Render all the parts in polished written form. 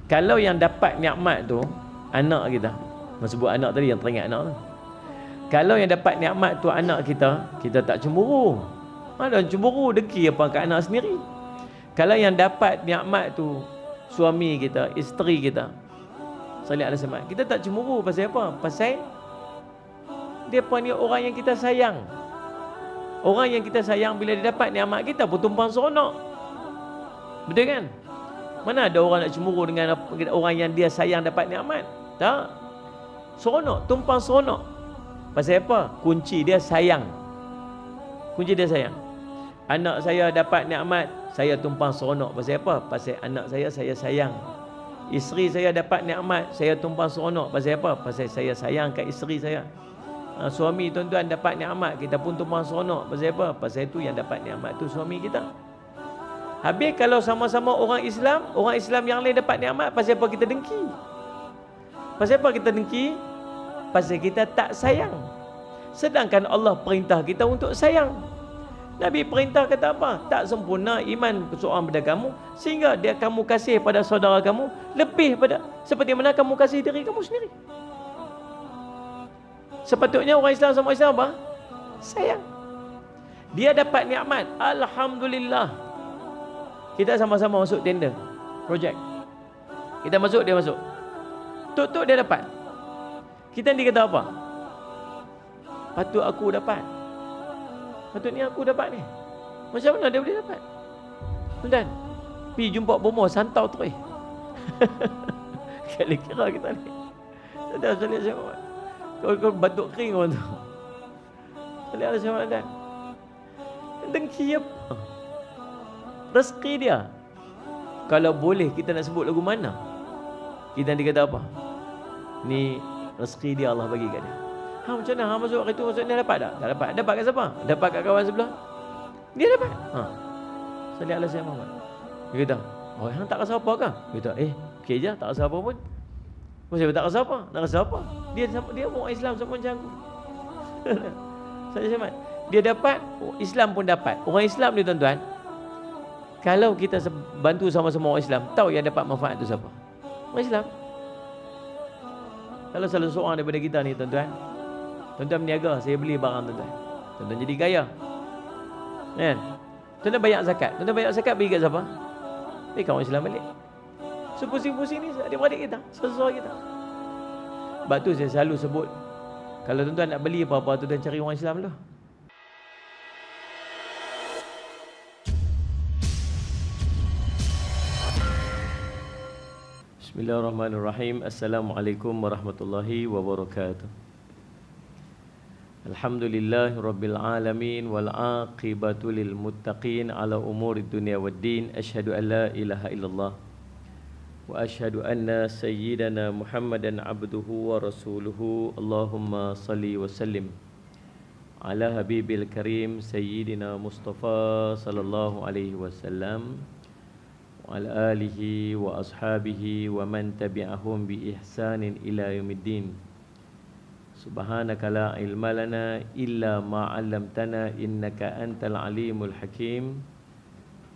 Kalau yang dapat nikmat tu anak kita, masa sebut anak tadi yang teringat anak tu, kalau yang dapat nikmat tu anak kita, kita tak cemburu. Ada cemburu dengki apa kat anak sendiri. Kalau yang dapat nikmat tu suami kita, isteri kita, salih alaihi wasallam, kita tak cemburu. Pasal apa? Pasal depa ni orang yang kita sayang. Orang yang kita sayang bila dia dapat nikmat kita pun tumpang seronok. Betul kan? Mana ada orang nak cemburu dengan orang yang dia sayang dapat nikmat? Tak. Seronok, tumpang seronok. Pasal apa? Kunci dia sayang. Kunci dia sayang. Anak saya dapat nikmat, saya tumpang seronok. Pasal apa? Pasal anak saya sayang. Isteri saya dapat nikmat, saya tumpang seronok. Pasal apa? Pasal saya sayang kat isteri saya. Suami tuan-tuan dapat nikmat, kita pun tumpang seronok. Pasal apa? Pasal itu yang dapat nikmat tu suami kita. Habis kalau sama-sama orang Islam yang lain dapat nikmat, pasal apa kita dengki? Pasal apa kita dengki? Pasal kita tak sayang. Sedangkan Allah perintah kita untuk sayang. Nabi perintah kata apa? Tak sempurna iman seorang pada kamu sehingga dia kamu kasih pada saudara kamu lebih pada seperti mana kamu kasih diri kamu sendiri. Sepatutnya orang Islam sama Islam apa? Sayang. Dia dapat nikmat, alhamdulillah. Kita sama-sama masuk tender projek. Kita masuk, dia masuk. Tuk-tuk dia dapat. Kita ni kata apa? Patut aku dapat. Patutnya aku dapat ni. Macam mana dia boleh dapat? Tuan, pergi jumpa bomoh santau terus. Kira-kira kita ni. Tak ada salih siapa. Kau batuk kering orang tu. Salih ada siapa dan. Dengki apa? Rezeki dia. Kalau boleh kita nak sebut lagu mana? Kita nanti kata apa? Ni rezeki dia Allah bagi kat dia. Macam mana? Masuk hari tu maksudnya dapat tak? Tak dapat. Dapat kat siapa? Dapat kat kawan sebelah. Dia dapat. Salih ala Sayyidina Muhammad. Dia kata, oh hang tak rasa apa ke? Dia kata, okey je, tak rasa apa pun. Maksudnya tak rasa apa? Nak rasa apa? Dia orang Islam sama macam aku. Salih Muhammad. Dia dapat, Islam pun dapat. Orang Islam ni tuan-tuan, kalau kita bantu sama-sama orang Islam, tahu yang dapat manfaat tu siapa? Orang Islam. Kalau salah seorang daripada kita ni tuan-tuan, tuan-tuan berniaga, saya beli barang tuan-tuan. Tuan-tuan jadi kaya. Kan? Tuan-tuan bayar zakat. Tuan-tuan bayar zakat bagi kat siapa? Bagi kat orang Islam balik. So pusing-pusing ni adik-beradik kita, saudara kita. Sebab tu saya selalu sebut, kalau tuan-tuan nak beli apa-apa, tuan-tuan cari orang Islam dulu. Bismillahirrahmanirrahim. Assalamualaikum warahmatullahi wabarakatuh. Alhamdulillahi rabbil alamin wal aqibatu lil muttaqin ala umuri dunya waddin. Asyhadu an la ilaha illallah wa asyhadu anna sayyidana Muhammadan abduhu wa rasuluhu. Allahumma salli wa sallim ala habibil karim sayyidina Mustafa sallallahu alaihi wasallam wa ala alihi wa ashabihi wa man tabi'ahum bi ihsanin ila yaumiddin. Subhanaka la ilma lana illa ma 'allamtana innaka antal alimul hakim.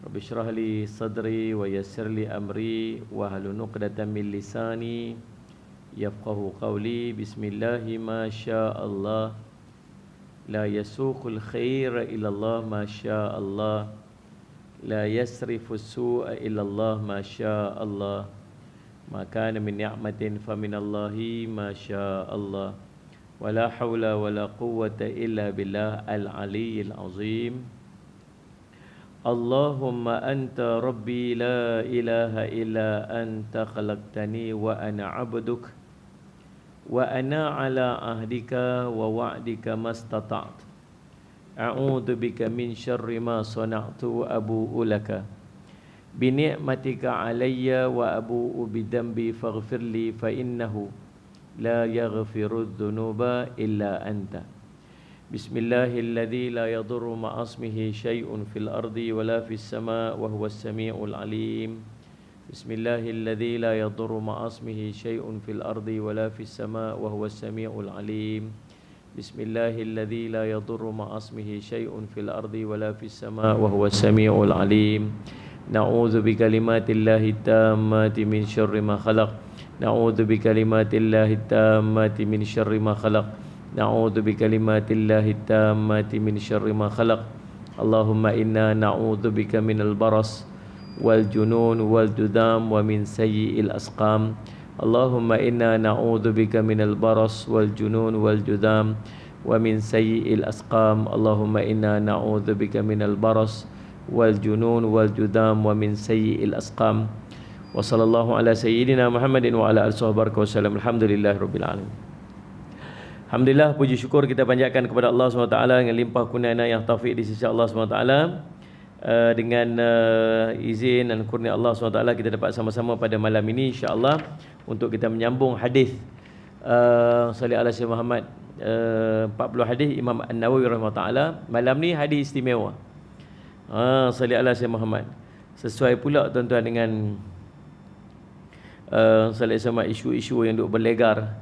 Rabbi shrah li sadri wa yassir li amri wa hlul 'uqdatam min lisani yafqahu qawli. Bismillahi ma syaa Allah la yasuqul khaira illa Allah ma syaa Allah. La yasrifu su'a illallah ma syaa Allah. Ma kana min ni'matin fa min Allahi ma syaa Allah. Wa la hawla wa la quwwata illa billah al-aliyyil azim. Allahumma anta rabbi la ilaha illa anta khalaqtani wa ana 'abduk wa ana 'ala ahdika wa wa'dika mastata'tu. A'udzu bika min syarri ma sana'tu wa abu'u laka bi ni'matika 'alayya wa abu'u bi dhanbi faghfirli fa innahu la yaghfiru dhunuba illa anta. Bismillahilladzi la yadurru ma'asmihi syai'un fil ardi wa la fis sama' wa huwas sami'ul 'alim. Bismillahilladzi la yadurru ma'asmihi syai'un fil ardi wa la fis sama' wa huwas sami'ul 'alim. Bismillahilladzi la yadurru ma'asmihi syai'un fil ardi wala fis sama' wa huwas sami'ul 'alim. na'udzu bikalimatillahi tammati min syarri ma khalaq, na'udzu bikalimatillahi tammati min syarri ma khalaq, na'udzu bikalimatillahi tammati min syarri ma khalaq. Allahumma inna na'udzu bika minal baras wal junun wal judam wa min sayyi'il asqam. Allahumma inna na'udzu bika minal baras wal junun wal judam wa min sayyi'il asqam. Allahumma inna na'udzu bika minal baras wal junun wal judam wa min sayyi'il asqam. Wa sallallahu ala sayyidina Muhammadin wa ala alihi wasallam. Alhamdulillahirabbil alamin. Alhamdulillah, puji syukur kita panjatkan kepada Allah SWT dengan limpah kurnia yang taufik di sisi Allah SWT. Dengan izin dan kurnia Allah SWT kita dapat sama-sama pada malam ini insya-Allah untuk kita menyambung hadis salih ala Sayyidina Muhammad, 40 hadis Imam An-Nawawi rahimahullah. Malam ni hadis istimewa. Salih ala Sayyidina Muhammad. Sesuai pula tuan-tuan dengan salih sama isu-isu yang duk berlegar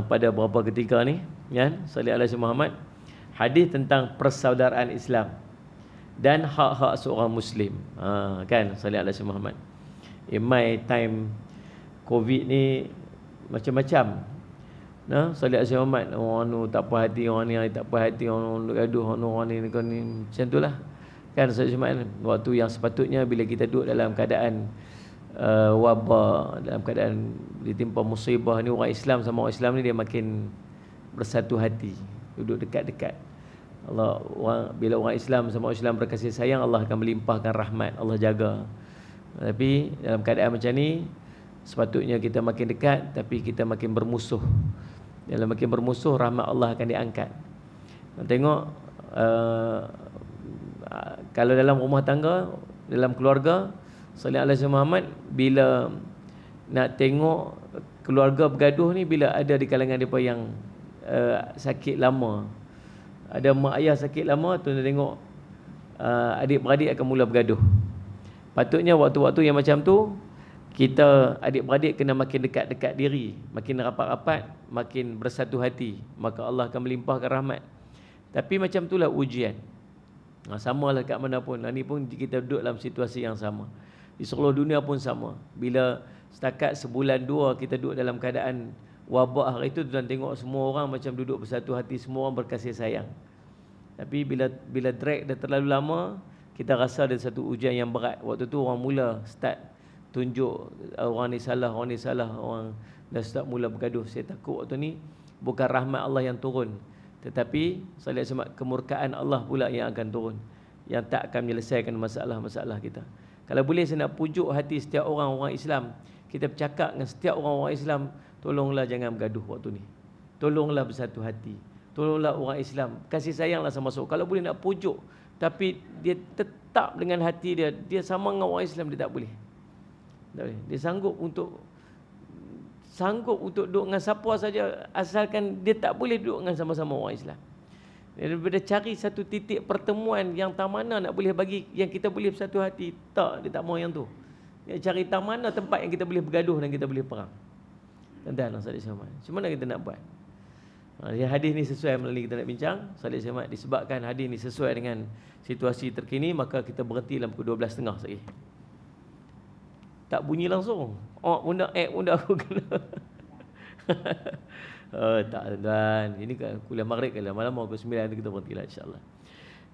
pada beberapa ketika ni, kan? Salih ala Sayyidina Muhammad. Hadis tentang persaudaraan Islam dan hak-hak seorang Muslim. Kan, salih ala Sayyidina Muhammad. In my time COVID ni macam-macam. Nah, salih ala Sayyidina Muhammad. Orang ni tak puas hati, orang ni tak puas hati, orang gaduh, orang ni macam itulah. Kan, salih ala Muhammad. Waktu yang sepatutnya bila kita duduk dalam keadaan wabak, dalam keadaan ditimpa musibah ni, orang Islam sama orang Islam ni dia makin bersatu hati, duduk dekat-dekat. Bila orang Islam sama orang Islam berkasih sayang, Allah akan melimpahkan rahmat, Allah jaga. Tapi dalam keadaan macam ni sepatutnya kita makin dekat, tapi kita makin bermusuh. Dalam makin bermusuh, rahmat Allah akan diangkat. Tengok kalau dalam rumah tangga, dalam keluarga, salih ala Sayyidina Muhammad, bila nak tengok keluarga bergaduh ni, bila ada di kalangan mereka yang sakit lama, ada mak ayah sakit lama tu, nak tengok adik-beradik akan mula bergaduh. Patutnya waktu-waktu yang macam tu, kita adik-beradik kena makin dekat-dekat diri, makin rapat-rapat, makin bersatu hati, maka Allah akan melimpahkan rahmat. Tapi macam itulah ujian. Samalah kat mana pun. Ini pun kita duduk dalam situasi yang sama. Di seluruh dunia pun sama. Bila setakat sebulan dua kita duduk dalam keadaan wabak hari itu, tuan tengok semua orang macam duduk bersatu hati, semua orang berkasih sayang. Tapi bila drag dah terlalu lama, kita rasa ada satu ujian yang berat. Waktu tu orang mula start tunjuk orang ni salah, orang dah start mula bergaduh. Saya takut waktu ni bukan rahmat Allah yang turun, tetapi saya lihat kemurkaan Allah pula yang akan turun, yang tak akan menyelesaikan masalah-masalah kita. Kalau boleh saya nak pujuk hati setiap orang Islam, kita bercakap dengan setiap orang Islam, tolonglah jangan bergaduh waktu ni. Tolonglah bersatu hati. Tolonglah orang Islam, kasih sayanglah sama-sama. Kalau boleh nak pujuk, tapi dia tetap dengan hati dia sama dengan orang Islam, dia tak boleh. Tak boleh. Dia sanggup untuk duduk dengan siapa saja, asalkan dia tak boleh duduk dengan sama-sama orang Islam. Daripada cari satu titik pertemuan yang tak mana nak boleh bagi yang kita boleh bersatu hati, tak, dia tak mau yang tu. Dia cari tak mana tempat yang kita boleh bergaduh dan kita boleh perang. Tuan-tuan, Salih Syahmat, macam mana kita nak buat? Hadis ni sesuai melalui kita nak bincang. Salih Syahmat, disebabkan hadis ni sesuai dengan situasi terkini, maka kita berhenti dalam pukul 12.30 sekali. Tak bunyi langsung. Bunda aku kena. Tak tuan. Ini kan kuliah maghrib kan, malam pukul 9 kita berhentilah insya-Allah.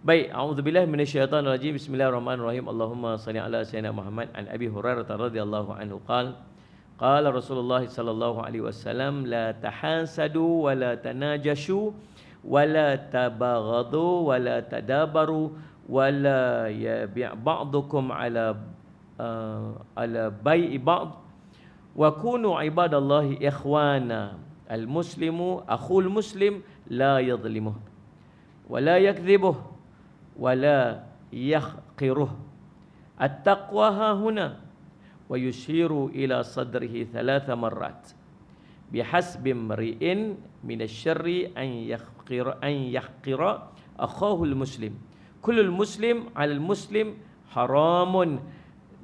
Baik, a'udzubillahi minasyaitonir rajim. Bismillahirrahmanirrahim. Allahumma shalli ala sayyidina Muhammad. An Abi Hurairah radhiyallahu anhu qala Rasulullah sallallahu alaihi wasallam, la tahasadu wa la tanajashu wa la tabaghadu wa la tadabaru wa la yabi' ba'dukum ala bai'i ba'd wa kunu ibadallahi ikhwana. Al-muslimu akhul muslim la yadhlimuh wa la yakdhibuh wa la yahqiruh. At-taqwa hahuna. Wa yushiru ila sadrihi 3 marrat. Bihasbi mri'in minasyarri an yahqira akhahu al-muslim. Kullul muslim 'alal muslim haramun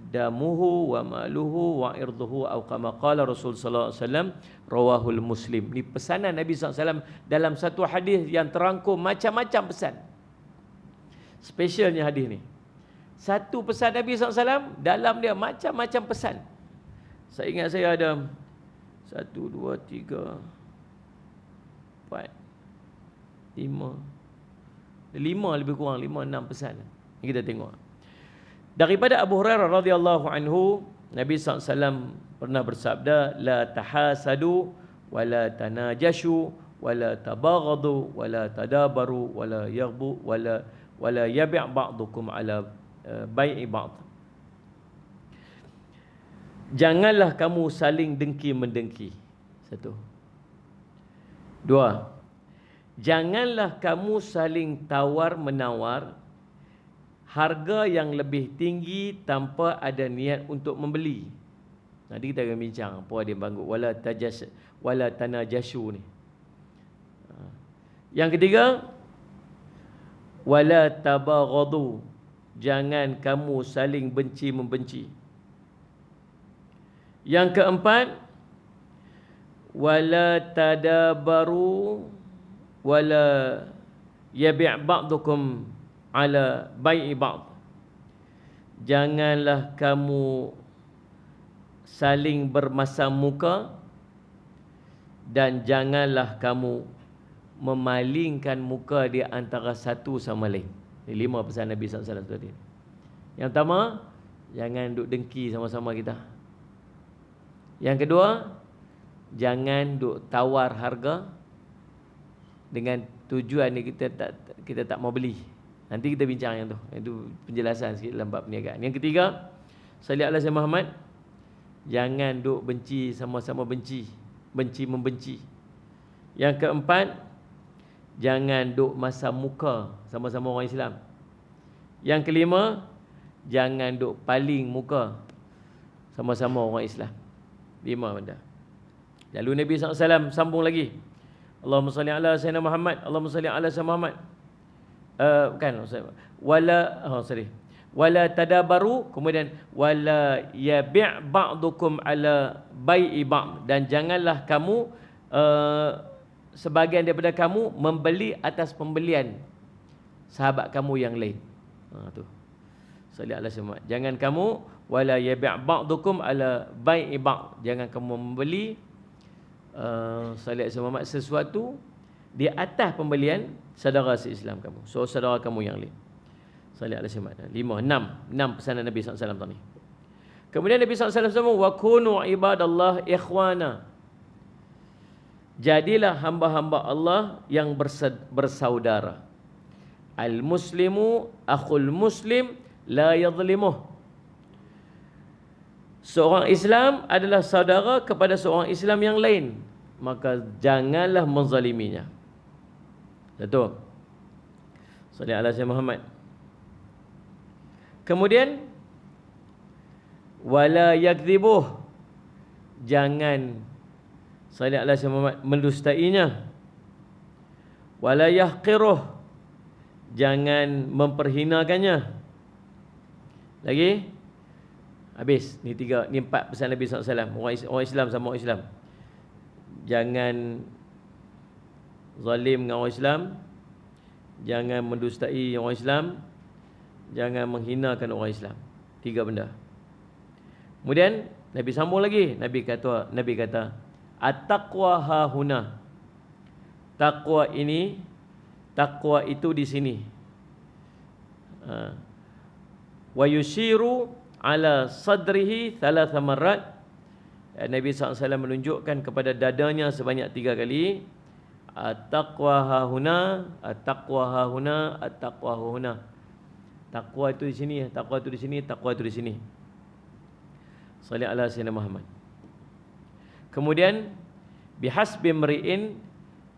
damuhu wa maluhu wa irduhu, atau kama qala Rasul sallallahu alaihi wasallam, rawahul Muslim. Ini pesanan Nabi sallallahu alaihi wasallam dalam satu hadis yang terangkum macam-macam pesan. Spesialnya hadis ni. Satu pesan Nabi SAW, dalam dia macam-macam pesan. Saya ingat saya ada 1, 2, 3, 4, 5 lebih kurang, 5-6 pesan. Kita tengok. Daripada Abu Hurairah radhiyallahu anhu, Nabi SAW pernah bersabda, la tahasadu wala tanajashu wala tabaghadu wala tadabaru wala yaghbu wala yabi' ba'dukum ala bai'i ba'd. Janganlah kamu saling dengki-mendengki. 1. 2. Janganlah kamu saling tawar-menawar harga yang lebih tinggi tanpa ada niat untuk membeli. Nanti kita akan bincang apa dia banggut wala tanajashu ni. Yang ketiga, wala tabaghadu. Jangan kamu saling benci-membenci. Yang keempat, wala tadabaru wala yabi' ba'dukum ala bai'i ba'd. Janganlah kamu saling bermasam muka dan janganlah kamu memalingkan muka di antara satu sama lain. Ini 5 pesan Nabi SAW tadi. Yang pertama, jangan duk dengki sama-sama kita. Yang kedua, jangan duk tawar harga dengan tujuan ni kita tak mau beli. Nanti kita bincang yang tu. Itu penjelasan sikit dalam bab perniagaan. Yang ketiga, salli ala Sayyidina Muhammad. Jangan duk benci sama-sama benci membenci. Yang keempat, jangan duk masam muka sama-sama orang Islam. Yang kelima, jangan duk paling muka sama-sama orang Islam. 5 benda. Lalu Nabi SAW sambung lagi. Allahumma salli ala Sayyidina Muhammad. Allahumma salli ala Sayyidina Muhammad. Wala tadabaru, kemudian wala yabi' ba'dukum ala bai'i ba'd, dan janganlah kamu sebahagian daripada kamu membeli atas pembelian sahabat kamu yang lain. Tu. Salli ala Muhammad. Jangan kamu wala yabi' ba'dukum ala bai'i ba'd, jangan kamu membeli salli ala Muhammad sesuatu di atas pembelian saudara se-Islam kamu. So saudara kamu yang lain. Salli ala Muhammad. 6 pesanan Nabi SAW tadi. Kemudian Nabi SAW sambung, wa kunu ibadallah ikhwana. Jadilah hamba-hamba Allah yang bersaudara. Al-muslimu akhul muslim la yadhlimuh. Seorang Islam adalah saudara kepada seorang Islam yang lain, maka janganlah menzaliminya. Betul. Salli ala Sayyidina Muhammad. Kemudian wala yakdzibuh, jangan salli ala Sayyidina Muhammad mendustainya. Wala yahqiruh, jangan memperhinakannya. Lagi? Habis. Ni 4 pesan Nabi SAW. Orang Islam sama orang Islam. Jangan zalim dengan orang Islam, jangan mendustai orang Islam, jangan menghinakan orang Islam. 3 benda. Kemudian Nabi sambung lagi. Nabi kata at-taqwa hahuna. Takwa itu di sini. Wa yushiru ala sadrihi 3 marrat. Nabi SAW menunjukkan kepada dadanya sebanyak 3 kali. At-taqwa hahuna, at-taqwa hahuna, at-taqwa hahuna. Takwa itu di sini, takwa itu di sini, takwa itu di sini. Salli ala Sayyidina Muhammad. Kemudian bihasbi mri'in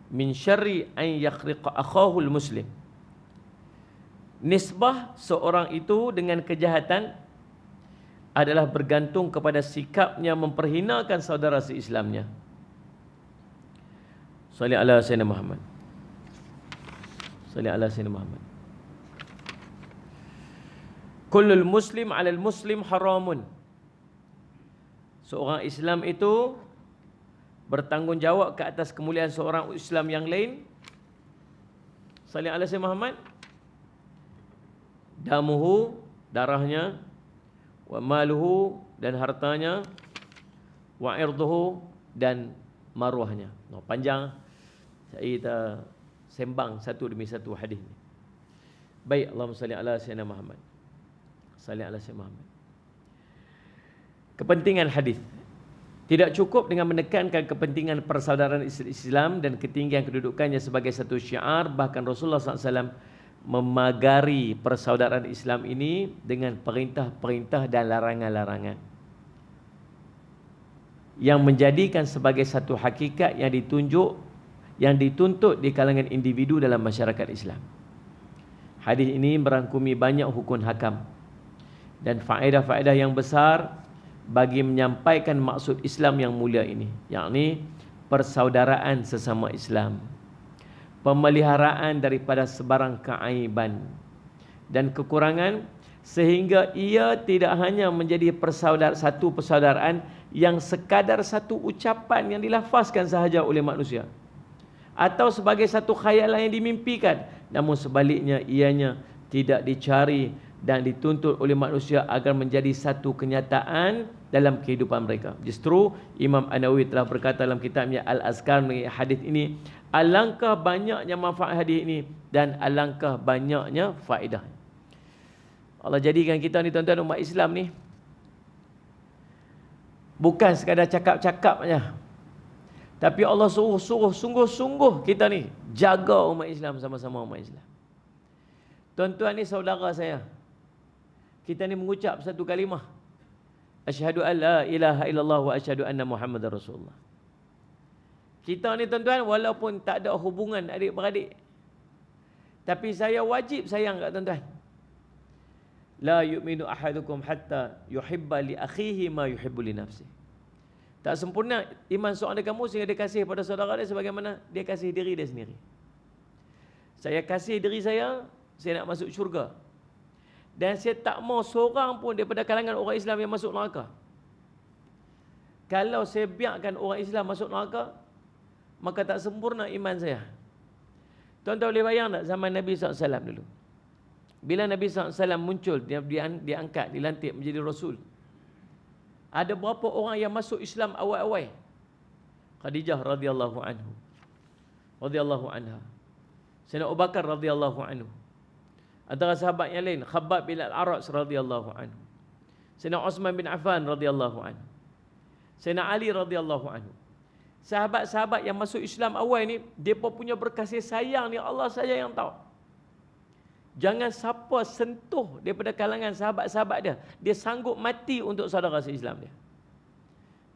min syarri an yakhriqa akhahu al-muslim. Nisbah seorang itu dengan kejahatan adalah bergantung kepada sikapnya memperhinakan saudara se-Islamnya. Salli ala Sayyidina Muhammad. Salli ala Sayyidina Muhammad. Kullul muslim 'alal muslim haramun. Seorang Islam itu bertanggungjawab ke atas kemuliaan seorang Islam yang lain. Salli ala Sayyidina Muhammad. Damuhu, darahnya, wa maluhu, dan hartanya, wa irduhu, dan maruahnya. Panjang, saya sembang satu demi satu hadis ni. Baik, Allahumma salli ala sayyidina Muhammad. Salli ala sayyidina Muhammad. Kepentingan hadis. Tidak cukup dengan menekankan kepentingan persaudaraan Islam dan ketinggian kedudukannya sebagai satu syiar, bahkan Rasulullah SAW memagari persaudaraan Islam ini dengan perintah-perintah dan larangan-larangan yang menjadikan sebagai satu hakikat yang dituntut di kalangan individu dalam masyarakat Islam. Hadis ini merangkumi banyak hukum hakam dan faedah-faedah yang besar bagi menyampaikan maksud Islam yang mulia ini, yakni persaudaraan sesama Islam, pemeliharaan daripada sebarang keaiban dan kekurangan, sehingga ia tidak hanya menjadi satu persaudaraan yang sekadar satu ucapan yang dilafazkan sahaja oleh manusia atau sebagai satu khayalan yang dimimpikan, namun sebaliknya ianya tidak dicari dan dituntut oleh manusia agar menjadi satu kenyataan dalam kehidupan mereka. Justru Imam An-Nawawi telah berkata dalam kitabnya Al-Azkar mengenai hadis ini, alangkah banyaknya manfaat hadis ini dan alangkah banyaknya faedah. Allah jadikan kita ni tuan-tuan umat Islam ni bukan sekadar cakap-cakap saja, tapi Allah suruh sungguh-sungguh kita ni jaga umat Islam, sama-sama umat Islam. Tuan-tuan ni saudara saya. Kita ni mengucap satu kalimah, asyhadu an la ilaha illallah wa asyhadu anna Muhammadar Rasulullah. Kita ni tuan-tuan walaupun tak ada hubungan adik-beradik, tapi saya wajib sayang kat tuan-tuan. La yu'minu ahadukum hatta yuhibba li akhihi ma yuhibbu li nafsihi. Tak sempurna iman seorang dari kamu sehingga dia kasih pada saudara dia sebagaimana dia kasih diri dia sendiri. Saya kasih diri saya nak masuk syurga. Dan saya tak mau seorang pun daripada kalangan orang Islam yang masuk neraka. Kalau saya biarkan orang Islam masuk neraka, maka tak sempurna iman saya. Tuan-tuan boleh bayang tak zaman Nabi SAW dulu? Bila Nabi SAW muncul, dia diangkat, dilantik menjadi Rasul. Ada berapa orang yang masuk Islam awal-awal? Khadijah radhiyallahu anhu, radhiyallahu anha. Sayyidina Abu Bakar radhiyallahu anhu. Antara sahabat yang lain, Khabbab bin Al-Arat radhiyallahu anhu. Sayyidina Uthman bin Affan radhiyallahu anhu. Sayyidina Ali radhiyallahu anhu. Sahabat-sahabat yang masuk Islam awal ni, depa punya berkasih sayang ni Allah saja yang tahu. Jangan siapa sentuh daripada kalangan sahabat-sahabat dia. Dia sanggup mati untuk saudara se-Islam dia.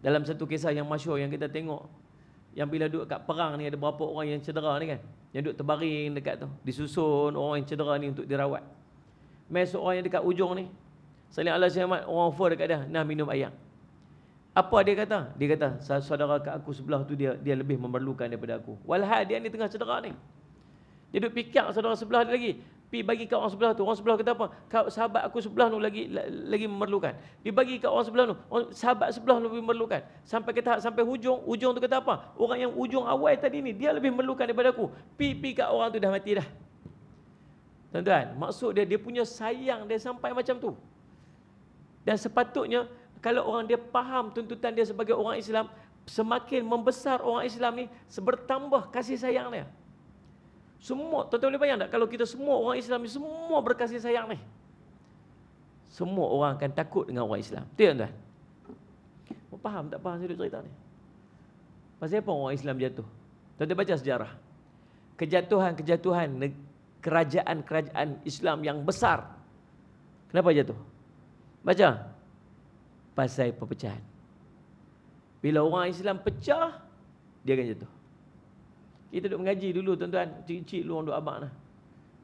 Dalam satu kisah yang masyhur yang kita tengok, yang bila duduk kat perang ni ada berapa orang yang cedera ni kan, yang duduk terbaring dekat tu, disusun orang yang cedera ni untuk dirawat. Mesok orang yang dekat ujung ni, saling Allah syamat, orang offer dekat dia, nah minum air. Apa dia kata? Dia kata, saudara kat aku sebelah tu dia lebih memerlukan daripada aku. Walhal dia ni tengah cedera ni. Dia duduk fikir saudara sebelah dia lagi. Pi bagi kat orang sebelah tu. Orang sebelah kata apa? Kau sahabat aku sebelah tu lagi memerlukan. Dibagi kat orang sebelah tu. Sahabat sebelah tu lebih memerlukan. Sampai ke tahap sampai hujung tu kata apa? Orang yang ujung awal tadi ni dia lebih memerlukan daripada aku. Pi kat orang tu dah mati dah. Tuan-tuan, maksud dia punya sayang dia sampai macam tu. Dan sepatutnya kalau orang dia faham tuntutan dia sebagai orang Islam, semakin membesar orang Islam ni, bertambah kasih sayang dia. Semua, tuan-tuan boleh bayang tak kalau kita semua orang Islam ni semua berkasih sayang ni, semua orang akan takut dengan orang Islam. Betul tuan-tuan? Faham tak faham saya cerita ni? Pasal apa orang Islam jatuh? Tuan-tuan baca sejarah. Kejatuhan-kejatuhan kerajaan-kerajaan Islam yang besar. Kenapa jatuh? Baca. Pasal perpecahan. Bila orang Islam pecah, dia akan jatuh. Kita duduk mengaji dulu tuan-tuan, cik-cik lu orang duduk abang lah.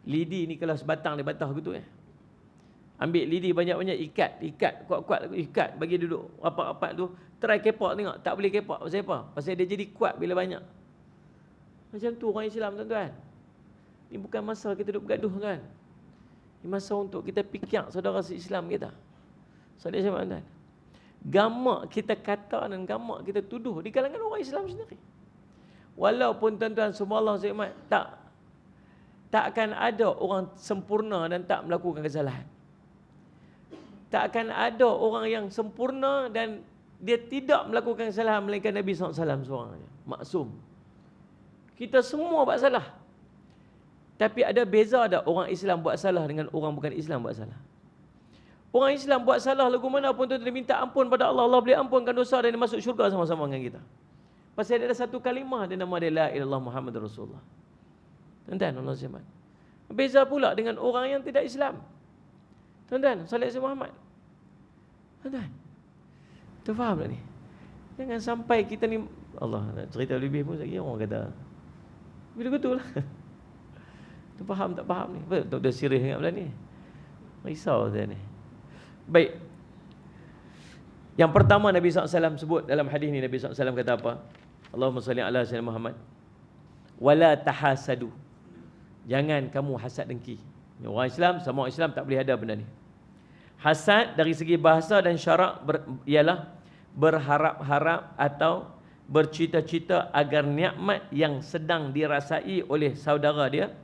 Lidi ni kalau sebatang dia batah gitu ya. Ambil lidi banyak-banyak, ikat, kuat-kuat ikat, bagi duduk rapat-rapat tu, try kepak tengok, tak boleh kepak. Pasal apa? Pasal dia jadi kuat bila banyak. Macam tu orang Islam tuan-tuan. Ini bukan masa kita duduk bergaduh tuan. Ini masa untuk kita fikir saudara se-Islam kita. Saudara saya tuan. Gamak kita kata dan gamak kita tuduh di kalangan orang Islam sendiri. Walaupun tuan-tuan semua Allah seimat, tak akan ada orang sempurna dan tak melakukan kesalahan. tak akan ada orang yang sempurna dan dia tidak melakukan kesalahan melainkan Nabi SAW seorang saja. Maksum. Kita semua buat salah. Tapi ada beza ada orang Islam buat salah dengan orang bukan Islam buat salah. Orang Islam buat salah lagu mana pun tu dia minta ampun pada Allah, Allah boleh ampunkan dosa dan dia masuk syurga sama-sama dengan kita. Pasal ada satu kalimah dia nama dia la ilaha illallah Muhammadur Rasulullah. Tuan-tuan, Allah SWT. Beza pula dengan orang yang tidak Islam. Tuan-tuan, salat Muhammad. Tuan-tuan, tu faham tak ni? Jangan sampai kita ni, Allah nak cerita lebih pun lagi orang kata bila betul lah. Tu faham tak faham ni? Betul dah serius ingat bulan ni. Risau saya ni. Baik. Yang pertama Nabi SAW sebut dalam hadis ni, Nabi SAW kata apa? Allahumma salli ala sayyidina Muhammad. Wala tahasadu. Jangan kamu hasad dengki. Orang Islam sama orang Islam tak boleh ada benda ni. Hasad dari segi bahasa dan syarak ialah berharap-harap atau bercita-cita agar nikmat yang sedang dirasai oleh saudara dia,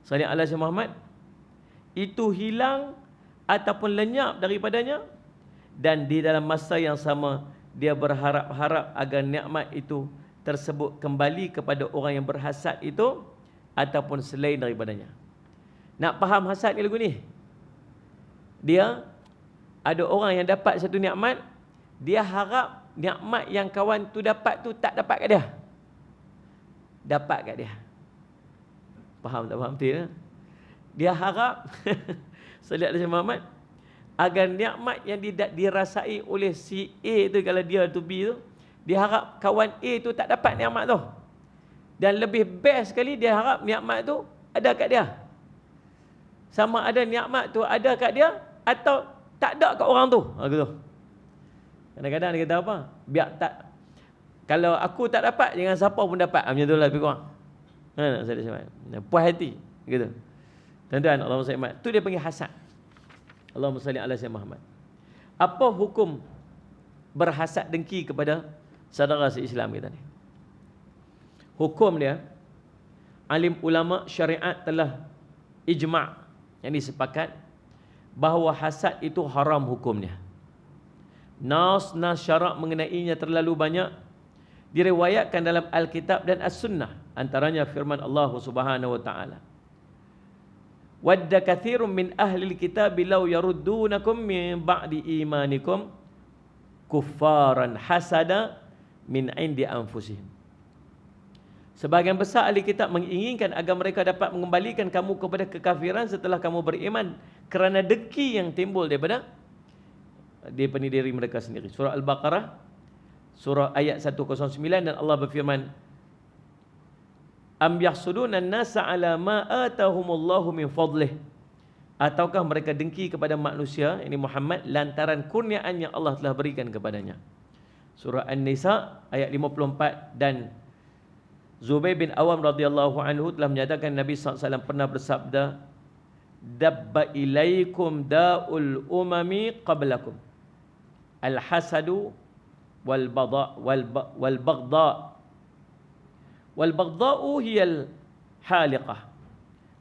sallallahu alaihi wasallam Muhammad, itu hilang ataupun lenyap daripadanya, dan di dalam masa yang sama dia berharap-harap agar nikmat itu tersebut kembali kepada orang yang berhasad itu ataupun selain daripadanya. Nak faham hasad ni lagu ni? Dia ada orang yang dapat satu nikmat, dia harap nikmat yang kawan tu dapat tu tak dapat kat dia. Dapat kat dia. Faham tak faham betul? Dia harap sallallahu alaihi Muhammad agar nikmat yang dirasai oleh si A tu, kalau dia tu B tu, dia harap kawan A tu tak dapat nikmat tu. Dan lebih best sekali dia harap nikmat tu ada kat dia. Sama ada nikmat tu ada kat dia atau tak ada kat orang tu. Gitu. Kadang-kadang dia kata apa? Biar tak, kalau aku tak dapat, jangan siapa pun dapat. Macam tu lah lebih kurang. Nak saya cakap. Puas hati. Gitu. Tuan-tuan, Allahumma salli Muhammad. Tu dia panggil hasad. Allahumma salli ala sayyidina Muhammad. Apa hukum berhasad dengki kepada saudara se-Islam kita ni? Hukum dia, alim ulama syariat telah ijma', yang disepakat bahawa hasad itu haram hukumnya. Nas syarak mengenainya terlalu banyak diriwayatkan dalam Alkitab dan As-Sunnah, antaranya firman Allah Subhanahu wa taala, wadda katsirun min ahli alkitab law yaruddunakum min ba'di imanikum kuffaran hasada min indi anfusihim. Sebahagian besar ahli kitab menginginkan agar mereka dapat mengembalikan kamu kepada kekafiran setelah kamu beriman kerana dengki yang timbul daripada diri mereka sendiri. Surah Al-Baqarah, surah ayat 109, dan Allah berfirman, am yahsuduna an-nasa ala ma atahumullahu min fadlih, ataukah mereka dengki kepada manusia, ini Muhammad, lantaran kurniaan yang Allah telah berikan kepadanya. Surah An-Nisa ayat 54, dan Zubair bin Awam radhiyallahu anhu telah menyatakan Nabi SAW pernah bersabda, dabba ilaikum da'ul umami qablakum al-hasadu wal baghdha wal baghdha'u hiya al-haliqah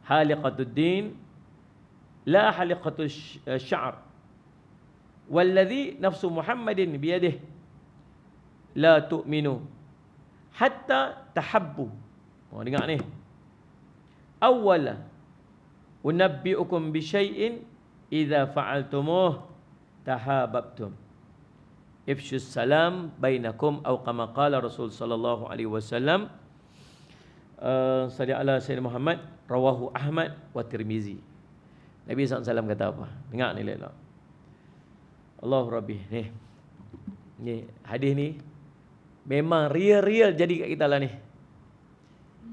haliqatud din la haliqatul sya'r walladhi nafsu Muhammadin biyadihi la tu'minu hatta tahabbu. Oh, dengar ni. Awwala unabbi'ukum bi syai'in idza fa'altumuh tahabbtum. Ifshus salam bainakum aw kama qala Rasul sallallahu alaihi wasallam. Salli ala sayyidina Muhammad, rawahu Ahmad wa Tirmizi. Nabi SAW kata apa? Dengar ni elok. Allah Rabbi. Ni hadis ni memang real jadi kat kita lah ni.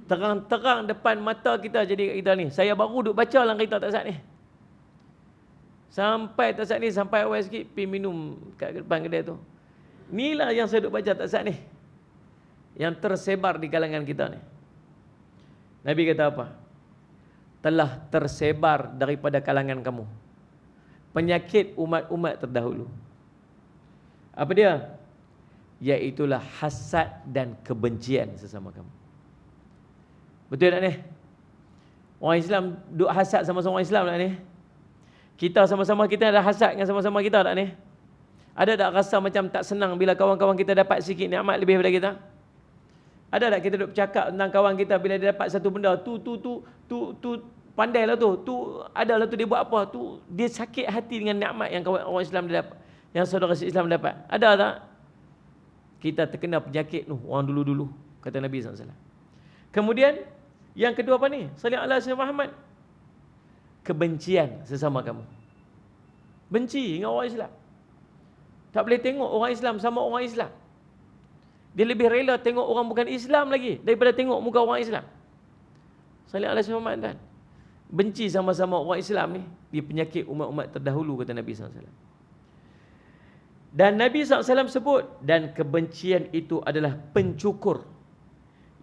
Terang-terang depan mata kita jadi kat kita ni. Saya baru duk baca lah kita tak saat ni. Sampai tak saat ni, sampai awal sikit pergi minum kat depan kedai tu. Inilah yang saya duk baca tak saat ni, yang tersebar di kalangan kita ni. Nabi kata apa? Telah tersebar daripada kalangan kamu penyakit umat-umat terdahulu. Apa dia? Iaitulah hasad dan kebencian sesama kamu. Betul tak ni? Orang Islam duk hasad sama-sama orang Islam tak ni? Kita sama-sama kita ada hasad dengan sama-sama kita tak ni? Ada tak rasa macam tak senang bila kawan-kawan kita dapat sikit nikmat lebih daripada kita? Ada tak kita duk bercakap tentang kawan kita bila dia dapat satu benda, tu pandailah tu adalah tu dia buat apa, tu dia sakit hati dengan nikmat yang kawan orang Islam dia dapat, yang saudara Islam dapat. Ada tak? Kita terkena penyakit tu orang dulu-dulu, kata Nabi SAW. Kemudian yang kedua apa ni? Salih ala Sayyidina Muhammad. Kebencian sesama kamu. Benci dengan orang Islam. Tak boleh tengok orang Islam sama orang Islam. Dia lebih rela tengok orang bukan Islam lagi daripada tengok muka orang Islam. Salih ala Sayyidina Muhammad kan. Benci sama-sama orang Islam ni, dia penyakit umat-umat terdahulu, kata Nabi SAW. Dan Nabi SAW sebut, dan kebencian itu adalah pencukur,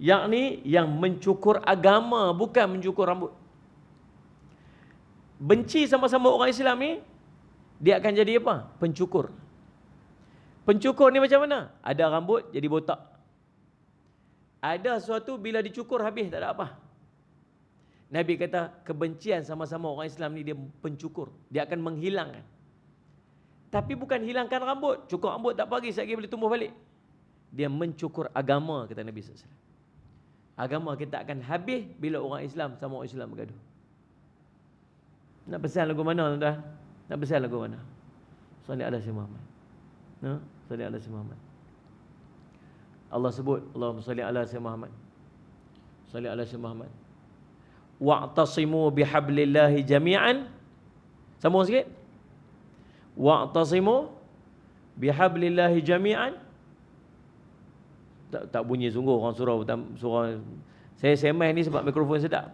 yakni yang mencukur agama, bukan mencukur rambut. Benci sama-sama orang Islam ni, dia akan jadi apa? Pencukur. Pencukur ni macam mana? Ada rambut jadi botak. Ada sesuatu bila dicukur habis tak ada apa. Nabi kata kebencian sama-sama orang Islam ni dia pencukur. Dia akan menghilangkan. Tapi bukan hilangkan rambut. Cukur rambut tak bagi, sekejap boleh tumbuh balik. Dia mencukur agama, kata Nabi SAW. Agama kita akan habis bila orang Islam sama orang Islam bergaduh. Nak pesan lagu mana tuan-tuan? Nak pesan lagu mana? Salih ala Sayyidina Muhammad. Salih ala Sayyidina Muhammad. Allah sebut, Allahumma salli ala Sayyidina Muhammad. Salih ala Sayyidina Muhammad. Wa'tasimu bihablillahi jami'an. Sambung sikit. Wa'tasimu bihablillahi jami'an. Tak bunyi sungguh orang surau. Saya semai ni sebab mikrofon sedap.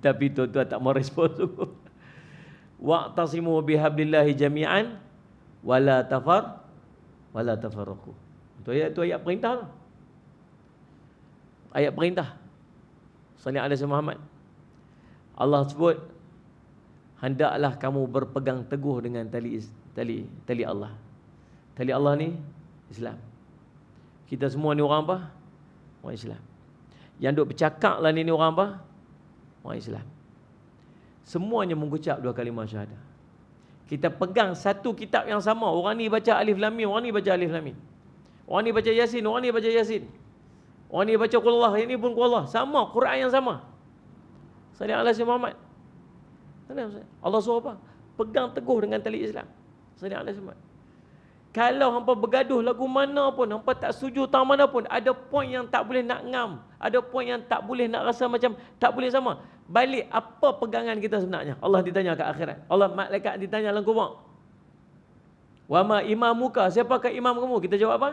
Tapi tuan-tuan tak mau respon sungguh. Wa'tasimu bihablillahi jami'an wala tafarraqu. Itu ayat perintah. Ayat perintah. Salih ala Sayyidina Muhammad. Allah sebut, hendaklah kamu berpegang teguh dengan tali Allah. Tali Allah ni Islam. Kita semua ni orang apa? Orang Islam. Yang duk bercakap lah ni orang apa? Orang Islam. Semuanya mengucap dua kalimah syahadah. Kita pegang satu kitab yang sama. Orang ni baca Alif Lam Mim, orang ni baca Alif Lam Mim. Orang ni baca Yasin, orang ni baca Yasin. Orang ni baca Qul Allah, ini pun Qul Allah. Sama, Quran yang sama. Salih ala Sayyidina Muhammad. Allah suruh apa? Pegang teguh dengan tali Islam. Salih ala Sayyidina Muhammad. Kalau hampa bergaduh lagu mana pun, hampa tak setuju tang mana pun, ada poin yang tak boleh nak ngam, ada poin yang tak boleh nak rasa macam tak boleh sama. Balik apa pegangan kita sebenarnya? Allah ditanya ke akhirat. Allah malaikat ditanya dalam kubur. Wa ma imamuka? Siapakah imam kamu? Kita jawab apa?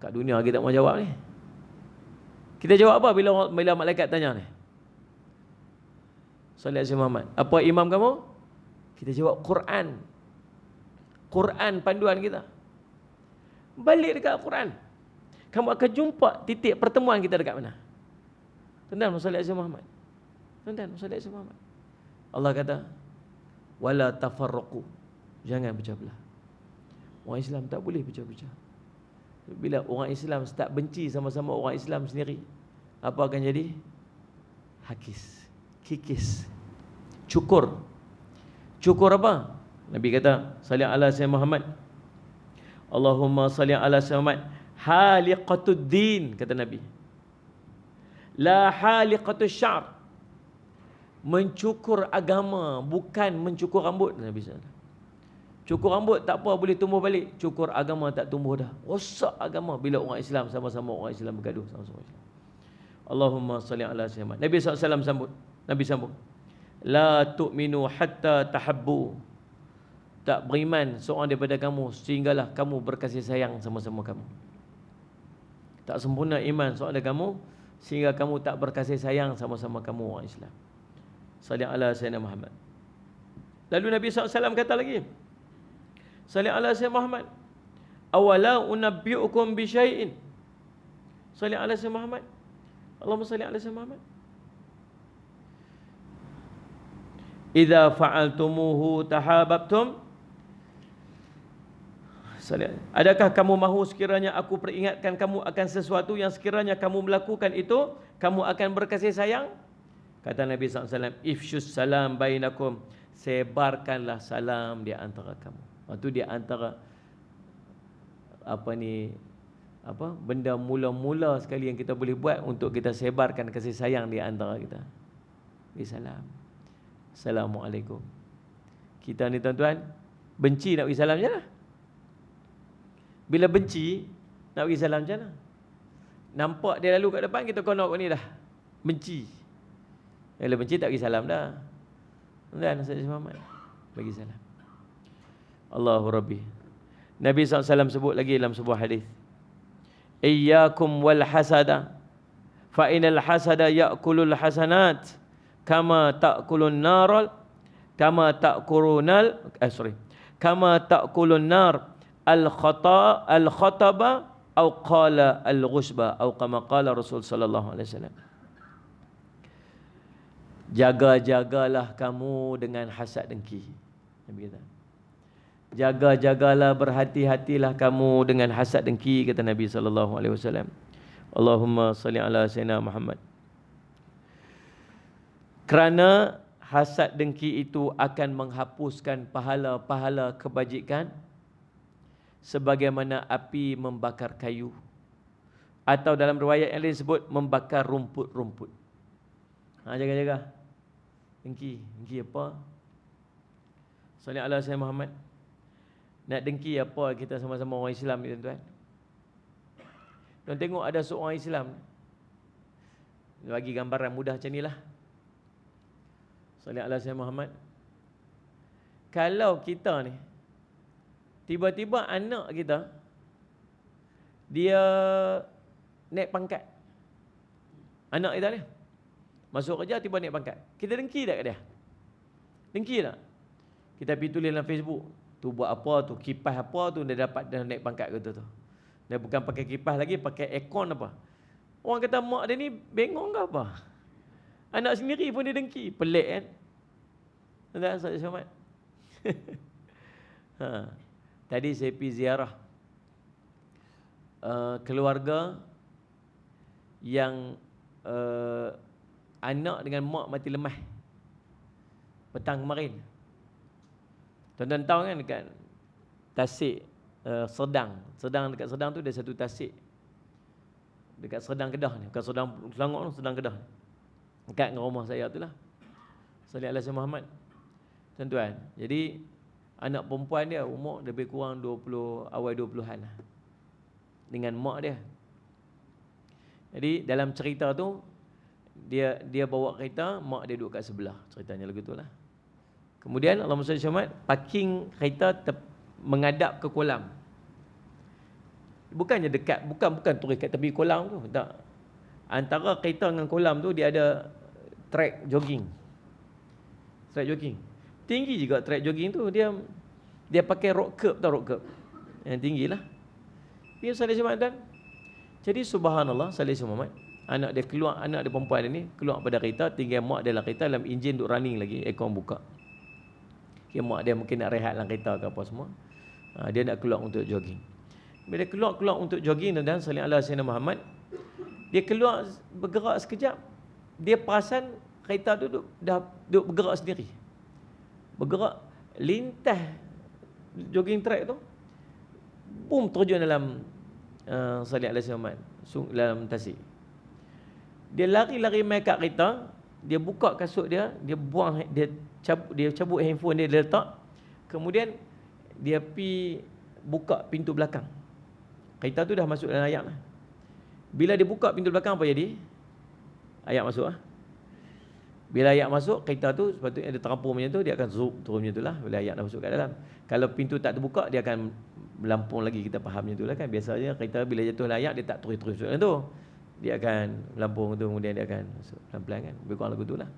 Kat dunia kita mau jawab ni. Kita jawab apa bila malaikat tanya ni? Salih alaihi Muhammad. Apa imam kamu? Kita jawab Quran. Quran panduan kita. Balik dekat Quran. Kamu akan jumpa titik pertemuan kita dekat mana? Tuan-tuan, salih alaihi Muhammad. Tuan-tuan, salih alaihi Muhammad. Allah kata, wala tafarraqu. Jangan pecah belah. Orang Islam tak boleh pecah-pecah. Bila orang Islam start benci sama-sama orang Islam sendiri, apa akan jadi? Hakis, kikis, cukur. Cukur apa? Nabi kata, salli ala Sayyidina Muhammad. Allahumma salli ala Sayyidina Muhammad. Haliqatud din, kata Nabi. La haliqatus syar. Mencukur agama, bukan mencukur rambut, Nabi SAW. Cukur rambut tak apa, boleh tumbuh balik. Cukur agama tak tumbuh dah. Rosak agama bila orang Islam sama-sama orang Islam bergaduh sama-sama Islam. Allahumma salli ala Sayyidina Muhammad. Nabi SAW sambut. Nabi sambut. La tu'minu hatta tahabbu. Tak beriman seorang daripada kamu sehinggalah kamu berkasih sayang sama-sama kamu. Tak sempurna iman seorang daripada kamu sehingga kamu tak berkasih sayang sama-sama kamu orang Islam. Salli ala Sayyidina Muhammad. Lalu Nabi SAW kata lagi, salli ala Sayyidina Muhammad. Awala unabbi'ukum bi syai'in. Salli ala Sayyidina Muhammad. Allahumma salli ala Sayyidina Muhammad. Idza fa'altumuhu tahabbtum. Adakah kamu mahu sekiranya aku peringatkan kamu akan sesuatu yang sekiranya kamu melakukan itu, kamu akan berkasih sayang? Kata Nabi SAW, ifshus salam bainakum, sebarkanlah salam di antara kamu. Itu di antara benda mula-mula sekali yang kita boleh buat untuk kita sebarkan kasih sayang di antara kita. Beri salam. Assalamualaikum. Kita ni tuan-tuan, benci nak beri salam macam mana? Bila benci, nak beri salam macam mana? Nampak dia lalu kat depan, kita konok kat ni dah. Benci. Bila benci tak bagi salam dah. Tuan Sayyidina Muhammad bagi salam. Allahu Rabbi. Nabi SAW sebut lagi dalam sebuah hadis. Iyyakum wal hasada fa inal hasada ya'kulul hasanat kama ta'kulun nar kama ta'kulun nar al khataba atau qala al ghusba atau kama qala Rasul sallallahu alaihi wasallam. Jaga-jagalah kamu dengan hasad dengki. Nabi kata. Jaga-jagalah, berhati-hatilah kamu dengan hasad dengki, kata Nabi sallallahu alaihi wasallam. Allahumma salli ala sayyidina Muhammad. Kerana hasad dengki itu akan menghapuskan pahala-pahala kebajikan sebagaimana api membakar kayu, atau dalam riwayat yang lain sebut membakar rumput-rumput. Jaga-jaga. Dengki apa? Salli ala sayyidina Muhammad. Nak dengki apa kita sama-sama orang Islam ni tuan-tuan? Tuan tengok ada seorang Islam, bagi gambaran mudah macam inilah. Salli ala sayyidina Muhammad. Kalau kita ni tiba-tiba anak kita dia naik pangkat, anak kita ni masuk kerja tiba naik pangkat, kita dengki tak kat dia? Dengki tak? Kita pergi tulis dalam Facebook, tu buat apa, tu kipas apa, tu dia dapat dah naik pangkat kita tu. Dia bukan pakai kipas lagi, pakai aircon apa. Orang kata mak dia ni bengong ke apa? Anak sendiri pun dia dengki. Pelik kan? Tuan-tuan saya selamat. Tadi saya pergi ziarah keluarga yang anak dengan mak mati lemah petang kemarin. Tuan-tuan tahu kan dekat Tasik, Serdang dekat Serdang tu ada satu tasik dekat Serdang Kedah ni, bukan Serdang Selangor tu, Serdang Kedah dekat dengan rumah saya tu lah. Salli ala sayyidina Muhammad. Tuan-tuan, jadi anak perempuan dia umur lebih kurang 20, awal 20-an lah, dengan mak dia. Jadi dalam cerita tu dia bawa kereta, mak dia duduk kat sebelah, ceritanya lagu tu lah. Kemudian Allah SWT parking kereta menghadap ke kolam. Bukannya dekat, bukan turis kat tepi kolam tu, tak. Antara kereta dengan kolam tu dia ada track jogging. Track jogging. Tinggi juga track jogging tu, dia pakai rock curb, tau rock curb. Yang tinggilah. Dia salih Muhammad. Jadi subhanallah, salih Muhammad. Anak dia perempuan dia ni keluar pada kereta, tinggal mak dia dalam kereta, dalam enjin duk running lagi, aircon buka. Mak dia mungkin nak rehat dalam kereta ke apa semua. Dia nak keluar untuk jogging. Bila keluar untuk jogging, dan salli ala sayyidina Muhammad, dia keluar bergerak sekejap, dia perasan kereta tu dah bergerak sendiri. Bergerak lintas jogging track tu, boom, terjun dalam salli ala sayyidina Muhammad, dalam tasik. Dia lari-lari mai kat kereta, dia buka kasut dia, dia buang, dia cabut handphone dia letak. Kemudian dia pi buka pintu belakang. Kereta tu dah masuk dalam ayam lah. Bila dia buka pintu belakang, apa jadi? Ayam masuk lah. Bila ayam masuk, kereta tu sepatutnya ada terampung macam tu, dia akan zoom turun macam tu lah. Bila ayam dah masuk kat dalam, kalau pintu tak terbuka, dia akan melampung lagi. Kita faham macam tu lah kan. Biasanya kereta bila jatuh layak, dia tak terus-terus macam tu, dia akan melampung tu, kemudian dia akan masuk pelan-pelan kan. Lebih kurang lagu tu lah.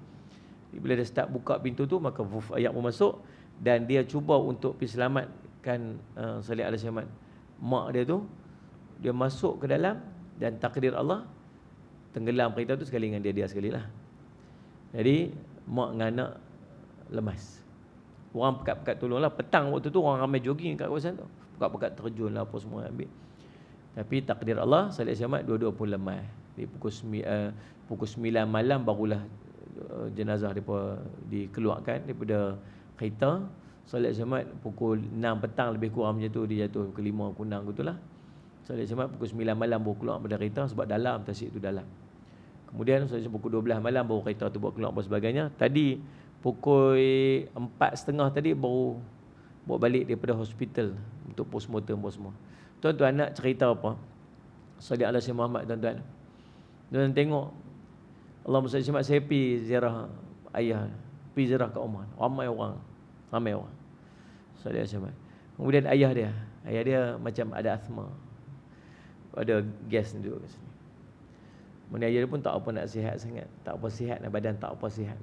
Bila dia start buka pintu tu, maka ayat pun masuk, dan dia cuba untuk pergi selamatkan Salih Al-Syamad, mak dia tu. Dia masuk ke dalam, dan takdir Allah tenggelam kereta tu sekali dengan dia sekali lah. Jadi mak dengan anak lemas. Orang pekat-pekat tolong lah. Petang waktu tu orang ramai jogging kat kawasan tu, pekat-pekat terjun lah apa semua ambil. Tapi takdir Allah, Salih Al-Syamad dua-dua pun lemah. Di pukul 9 malam barulah jenazah mereka dikeluarkan daripada kereta. Solat Jumaat pukul 6 petang lebih kurang macam tu, dia jatuh pukul 5 kunang gitulah. Solat Jumaat pukul 9 malam baru keluar daripada kereta sebab dalam tasik tu dalam. Kemudian solat pukul 12 malam baru kereta tu buat keluar dan sebagainya. Tadi pukul 4.30 tadi baru bawa balik daripada hospital untuk postmortem semua. Tuan-tuan nak cerita apa? Solat ala Syekh Muhammad tuan-tuan. Tuan tengok Allahumma salli Jumaat saya pergi ziarah ayah, pergi ziarah kat rumah. Ramai orang. Solat Jumaat. Kemudian ayah dia macam ada asma. Ada gas duduk kat sini. Kemudian ayah dia pun tak apa nak sihat sangat. Tak apa sihat, badan tak apa sihat.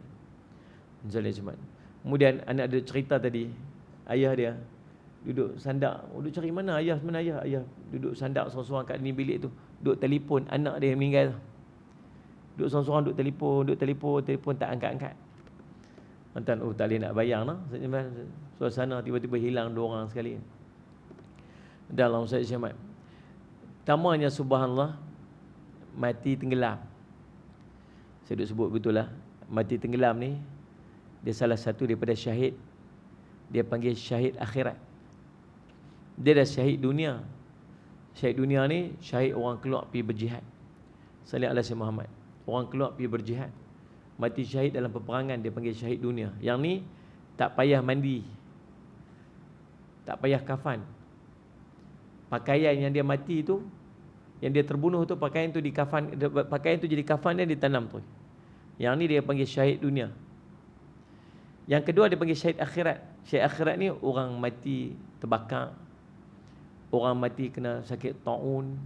Solat Jumaat. Kemudian anak dia cerita tadi, ayah dia duduk sandak. Duduk cari mana ayah sebenarnya ayah. Duduk sandak seorang-seorang kat ni bilik tu. Duduk telefon anak dia yang meninggal. Duduk seorang-seorang duduk telefon tak angkat-angkat. Tuan, tak boleh nak bayang lah. Suasana tiba-tiba hilang 2 orang sekali. Dalam Ustaz Syamad. Pertamanya subhanallah, mati tenggelam. Saya duk sebut begitulah. Mati tenggelam ni, dia salah satu daripada syahid. Dia panggil syahid akhirat. Dia dah syahid dunia. Syahid dunia ni, syahid orang keluar pergi berjihad. Salih ala Syekh Muhammad. Orang keluar pergi berjihad. Mati syahid dalam peperangan, dia panggil syahid dunia. Yang ni tak payah mandi, tak payah kafan. Pakaian yang dia mati tu, yang dia terbunuh tu, pakaian tu dikafan, pakaian tu jadi kafan dia ditanam tu. Yang ni dia panggil syahid dunia. Yang kedua dia panggil syahid akhirat. Syahid akhirat ni orang mati terbakar, orang mati kena sakit taun,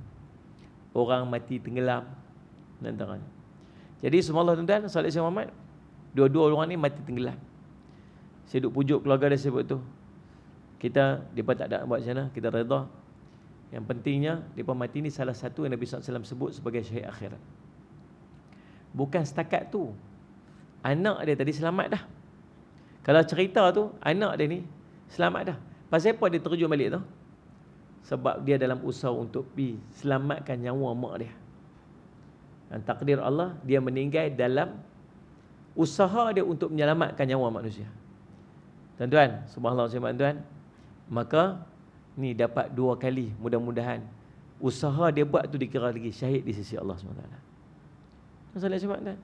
orang mati tenggelam dan antaranya. Jadi semalam tuan-tuan, solat Syekh Muhammad, dua-dua orang ni mati tenggelam. Saya duk pujuk keluarga dia sebut tu. Mereka tak ada buat macam mana, kita redha. Yang pentingnya, mereka mati ni salah satu yang Nabi SAW sebut sebagai syahid akhirat. Bukan setakat tu, anak dia tadi selamat dah. Kalau cerita tu, anak dia ni selamat dah. Pasal apa dia terjun balik tu? Sebab dia dalam usaha untuk pergi selamatkan nyawa mak dia. Dan takdir Allah, dia meninggal dalam usaha dia untuk menyelamatkan nyawa manusia. Tuan-tuan, subhanallah tuan-tuan, maka ni dapat 2 kali, mudah-mudahan usaha dia buat tu dikira lagi syahid di sisi Allah SWT. Masalah tuan-tuan.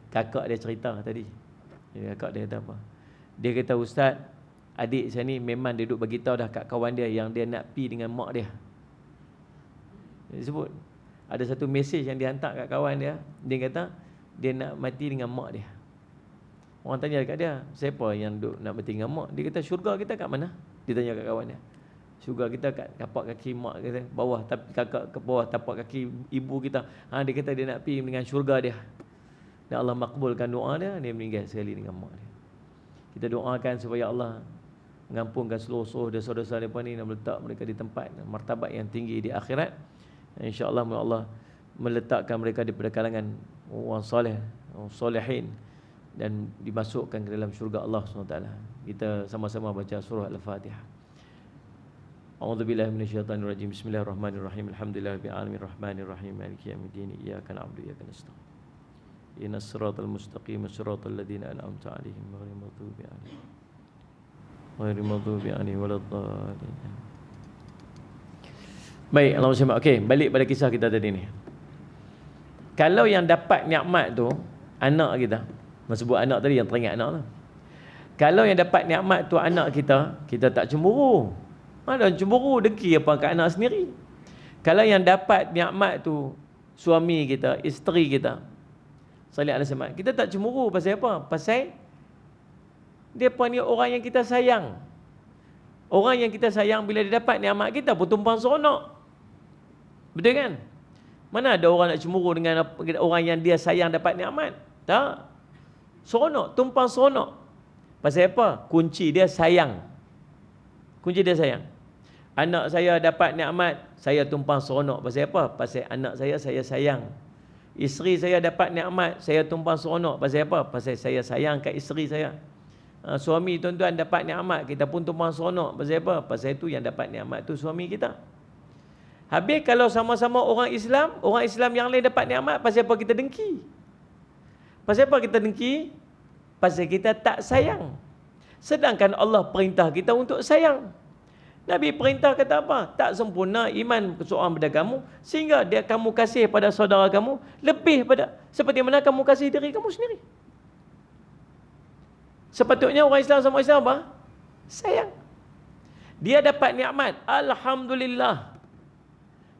Kakak dia cerita tadi. Kakak dia kata apa? Dia kata, ustaz, adik saya ni memang dia duduk bagi tahu dah kat kawan dia yang dia nak pi dengan mak dia. Dia sebut ada satu mesej yang dia hantar kat kawan dia. Dia kata dia nak mati dengan mak dia. Orang tanya dekat dia, siapa yang duk nak mati dengan mak? Dia kata, syurga kita kat mana? Dia tanya kat kawan dia. Syurga kita kat tapak kaki mak kita, bawah kakak ke bawah tapak kaki ibu kita. Dia kata dia nak pergi dengan syurga dia. Dan Allah makbulkan doa dia, dia meninggal sekali dengan mak dia. Kita doakan supaya Allah mengampunkan seluruh dosa-dosa mereka ni dan meletak mereka di tempat martabat yang tinggi di akhirat. InsyaAllah Allah meletakkan mereka di kalangan orang soleh, orang solehin, dan dimasukkan ke dalam syurga Allah SWT. Kita sama-sama baca surah Al-Fatihah. A'udzubillahi minasyaitanirrajim. Bismillahirrahmanirrahim. Alhamdulillahirabbil alamin arrahmanir rahim maliki yaumiddin. Iyyaka na'budu wa iyyaka nasta'in. Ihdinas siratal mustaqim, siratal ladzina an'amta 'alaihim ghairil maghdubi 'alaihim waladdallin. Baik, Allahumma. Okey, balik pada kisah kita tadi ni. Kalau yang dapat nikmat tu anak kita. Masa sebut anak tadi yang teringat anak tu. Kalau yang dapat nikmat tu anak kita, kita tak cemburu. Ada cemburu, dengki apa kat anak sendiri. Kalau yang dapat nikmat tu suami kita, isteri kita, salih alaihi wasallam, kita tak cemburu pasal apa? Pasal depa ni orang yang kita sayang. Orang yang kita sayang bila dia dapat nikmat kita pun tumpang seronok. Betul kan? Mana ada orang nak cemburu dengan orang yang dia sayang dapat nikmat? Tak. Seronok, tumpang seronok. Pasal apa? Kunci dia sayang. Kunci dia sayang. Anak saya dapat nikmat, saya tumpang seronok. Pasal apa? Pasal anak saya sayang. Isteri saya dapat nikmat, saya tumpang seronok. Pasal apa? Pasal saya sayang kat isteri saya. Suami tuan-tuan dapat nikmat, kita pun tumpang seronok. Pasal apa? Pasal itu yang dapat nikmat tu suami kita. Habis kalau sama-sama orang Islam yang lain dapat nikmat, pasal apa kita dengki? Pasal apa kita dengki? Pasal kita tak sayang. Sedangkan Allah perintah kita untuk sayang. Nabi perintah kata apa? Tak sempurna iman seorang pada kamu sehingga dia kamu kasih pada saudara kamu lebih pada seperti mana kamu kasih diri kamu sendiri. Sepatutnya orang Islam sama Islam apa? Sayang. Dia dapat nikmat, alhamdulillah.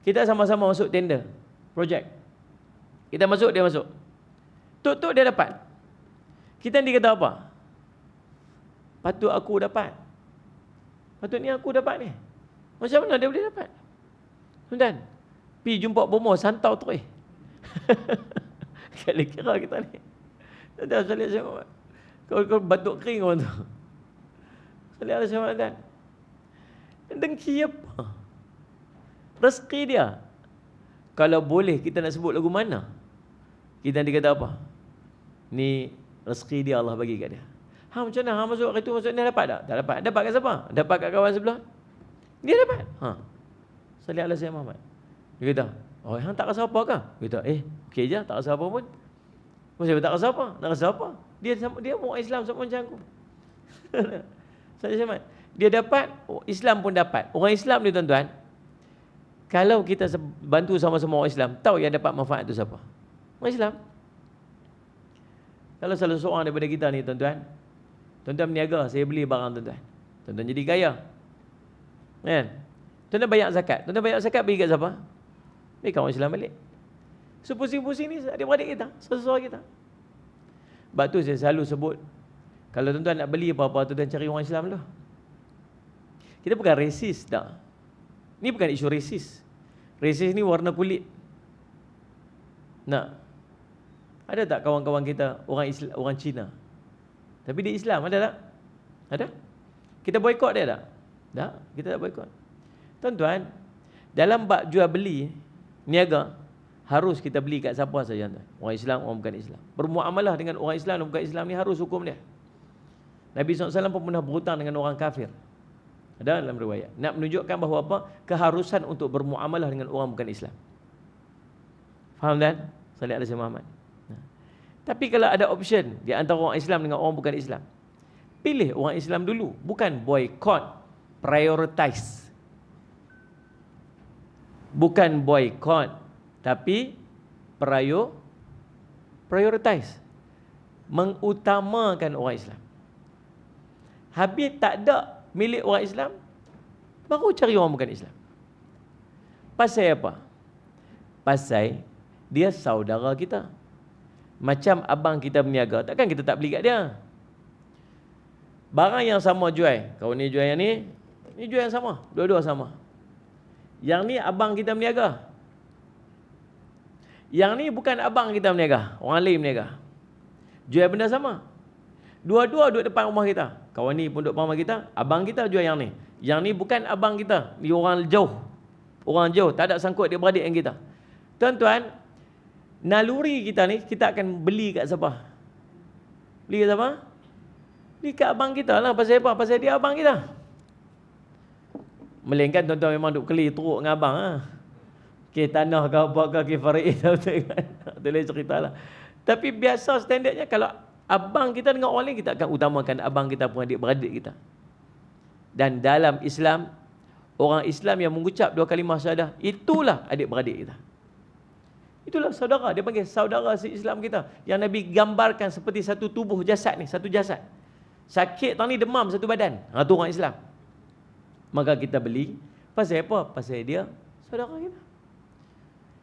Kita sama-sama masuk tender projek. Kita masuk, dia masuk. Tuk dia dapat. Kita ni kata apa? Patut aku dapat. Patutnya aku dapat ni. Macam mana dia boleh dapat? Tuan, pergi jumpa bomoh santau terus. Kira kita ni. Tuan, saya lihat siapa. Kau batuk kering orang tu. Saya lihat siapa tuan. Dengki apa? Rezeki dia. Kalau boleh kita nak sebut lagu mana? Kita nanti kata apa? Ni rezeki dia Allah bagi kat dia. Macam mana? Masuk kereta masuk ni dapat tak? Tak dapat. Dapat kat siapa? Dapat kat kawan sebelah. Dia dapat. Salih ala Sayyidina Muhammad. Dia kata, hang tak rasa apa ke? Dia kata, okey je, tak rasa apa pun. Saya tak rasa apa? Nak rasa apa? Dia orang Islam sama macam aku. Saya Muhammad. Dia dapat, Islam pun dapat. Orang Islam ni tuan-tuan, kalau kita bantu sama-sama orang Islam, tahu yang dapat manfaat tu siapa? Orang Islam. Kalau salah seorang daripada kita ni tuan-tuan, tuan-tuan berniaga, saya beli barang tuan-tuan. Tuan-tuan jadi kaya. Kan? Tuan-tuan bayar zakat. Tuan-tuan bayar zakat bagi kat siapa? Bagi kat orang Islam balik. So pusing-pusing ni adik-beradik kita, sesuatu kita. Sebab tu saya selalu sebut, kalau tuan-tuan nak beli apa-apa, tuan-tuan cari orang Islam dulu. Kita bukan resis tak. Ni bukan isu resis. Resis ni warna kulit. Nak. Ada tak kawan-kawan kita orang Islam, orang Cina? Tapi dia Islam, ada tak? Ada? Kita boikot dia tak? Tak, kita tak boikot. Tuan-tuan, dalam bab jual beli, niaga, harus kita beli kat siapa saja tuan. Orang Islam, orang bukan Islam. Bermuamalah dengan orang Islam dan bukan Islam ni harus hukum dia. Nabi SAW pun pernah berhutang dengan orang kafir. Ada dalam riwayat. Nak menunjukkan bahawa apa? Keharusan untuk bermuamalah dengan orang bukan Islam. Faham tak? Salih ala Sayyidina Muhammad. Tapi kalau ada option di antara orang Islam dengan orang bukan Islam, pilih orang Islam dulu. Bukan boycott, prioritize. Bukan boycott, tapi prioritize. Mengutamakan orang Islam. Habis tak ada milik orang Islam, baru cari orang bukan Islam. Pasal apa? Pasal dia saudara kita. Macam abang kita berniaga, takkan kita tak beli kat dia. Barang yang sama jual, kau ni jual yang ni jual yang sama, dua-dua sama. Yang ni abang kita berniaga. Yang ni bukan abang kita berniaga, orang lain berniaga. Jual benda sama. Dua-dua duduk depan rumah kita. Kawan ni pun duduk depan rumah kita, abang kita jual yang ni. Yang ni bukan abang kita, ni orang jauh. Orang jauh, tak ada sangkut dia beradik dengan kita. Tuan-tuan, naluri kita ni, kita akan beli kat siapa? Beli kat siapa? Beli kat abang kita lah. Pasal apa? Pasal dia abang kita. Melainkan tuan-tuan memang duk keli teruk dengan abang lah. Okay, tanah ke apa ke, okay, Farid tu lain cerita lah. Tapi biasa standardnya, kalau abang kita dengan orang lain, kita akan utamakan abang kita pun adik-beradik kita. Dan dalam Islam, orang Islam yang mengucap dua kalimah syahadah, itulah adik-beradik kita. Itulah saudara. Dia panggil saudara se-Islam kita. Yang Nabi gambarkan seperti satu tubuh jasad ni, satu jasad. Sakit tang ni, demam satu badan. Itu orang Islam. Maka kita beli. Pasal apa? Pasal dia saudara kita.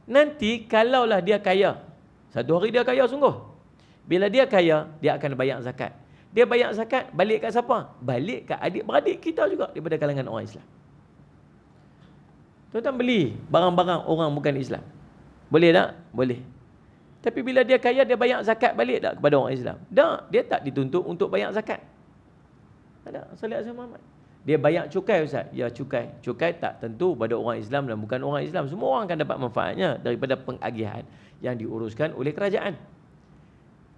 Nanti kalaulah dia kaya, satu hari dia kaya sungguh. Bila dia kaya, dia akan bayar zakat. Dia bayar zakat, balik kat siapa? Balik kat adik-beradik kita juga daripada kalangan orang Islam. Tuan-tuan beli barang-barang orang bukan Islam. Boleh tak? Boleh. Tapi bila dia kaya, dia bayar zakat balik tak kepada orang Islam? Tak, dia tak dituntut untuk bayar zakat. Tak. Salih Sayyidina Muhammad. Dia bayar cukai Ustaz. Ya, cukai. Cukai tak tentu pada orang Islam dan bukan orang Islam. Semua orang akan dapat manfaatnya daripada pengagihan yang diuruskan oleh kerajaan.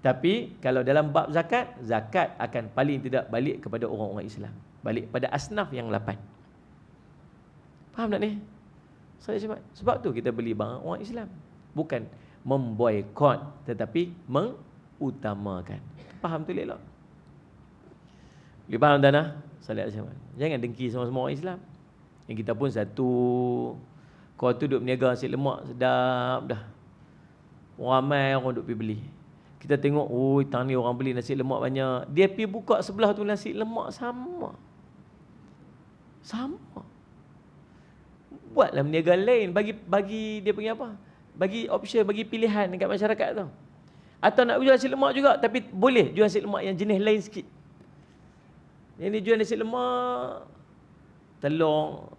Tapi kalau dalam bab zakat, zakat akan paling tidak balik kepada orang-orang Islam. Balik pada asnaf yang 8. Faham tak ni? Sebab tu kita beli barang orang Islam. Bukan memboikot, tetapi utamakan. Faham tu elok? Boleh faham tak nah? Salih alaihi wasallam. Jangan dengki sama-sama orang Islam. Yang kita pun satu. Kau tu duduk berniaga nasi lemak sedap dah. Ramai orang duduk pergi beli. Kita tengok, oh tang ni orang beli nasi lemak banyak. Dia pergi buka sebelah tu nasi lemak sama. Sama. Buatlah berniaga lain. Bagi dia punya apa? Bagi option, bagi pilihan dekat masyarakat tu. Atau nak jual nasi lemak juga, tapi boleh jual nasi lemak yang jenis lain sikit. Yang ni jual nasi lemak telur,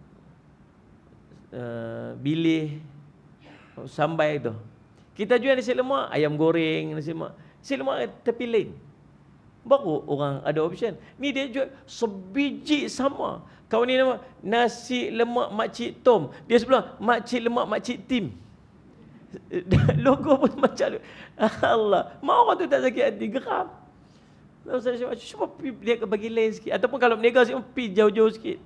bilih, sambai tu. Kita jual nasi lemak, ayam goreng, nasi lemak tepi lain. Baru orang ada option. Ni dia jual sebiji sama. Kau ni nama nasi lemak makcik Tom. Dia sebelah makcik lemak makcik Tim. Logo pun macam Allah. Mak orang tu tak sakit hati, geram. Cuba dia bagi lain sikit. Ataupun kalau berniaga sikit, pergi jauh-jauh sikit.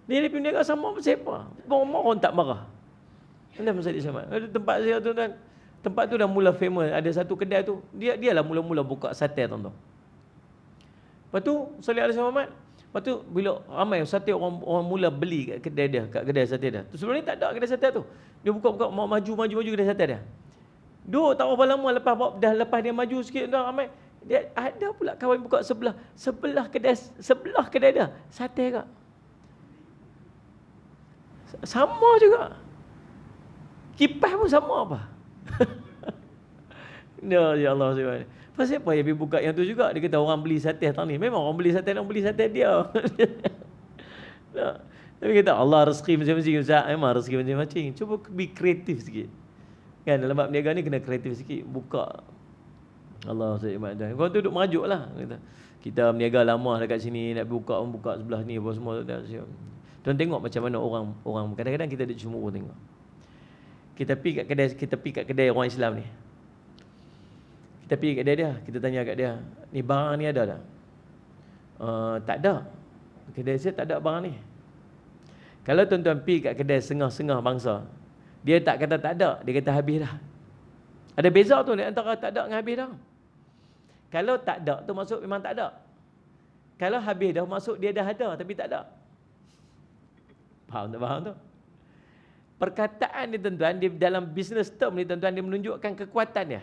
Dia pergi berniaga sama siapa? Orang tak marah. Anda masa dia sama. Ada tempat saya tu kan. Tempat tu dah mula famous. Ada satu kedai tu. Dialah mula-mula buka sate tuan-tuan. Lepas tu, Salih alaihi Muhammad. Lepas tu, bila ramai sate orang mula beli kat kedai dia. Kat kedai sate dia. Sebelum ni tak ada kedai sate tu. Dia buka-buka, maju kedai sate dia. Duk tak berapa lama lepas dia maju sikit dah ramai. Dia ada pula kawan buka sebelah kedai dia. Sate kak. Sama juga. Kipas pun sama apa? Ya Allah subhanahu. Pasal apa dia pergi buka yang tu juga? Dia kata orang beli sate tang ni. Memang orang beli sate dia. Tapi kata Allah rezeki macam-macam Ustaz. Memang rezeki macam-macam. Cuba be kreatif sikit. Kan dalam bab niaga ni kena kreatif sikit. Buka. Allah subhanahu. Kau tu duduk merajuk lah. Kita berniaga lama dekat sini. Nak buka sebelah ni apa semua. Tuan tengok macam mana orang kadang-kadang kita duduk cemburu tengok. Kita pergi kat kedai orang Islam ni. Kita pergi kat dia, kita tanya kat dia, ni barang ni ada tak? Tak ada. Kedai saya tak ada barang ni. Kalau tuan-tuan pergi kat kedai sengah-sengah bangsa, dia tak kata tak ada, dia kata habis dah. Ada beza tu antara tak ada dengan habis dah. Kalau tak ada tu maksud memang tak ada. Kalau habis dah maksud dia dah ada tapi tak ada. Faham tak faham tu? Perkataan ni tuan-tuan, di dalam business term ni tuan-tuan, dia menunjukkan kekuatan dia.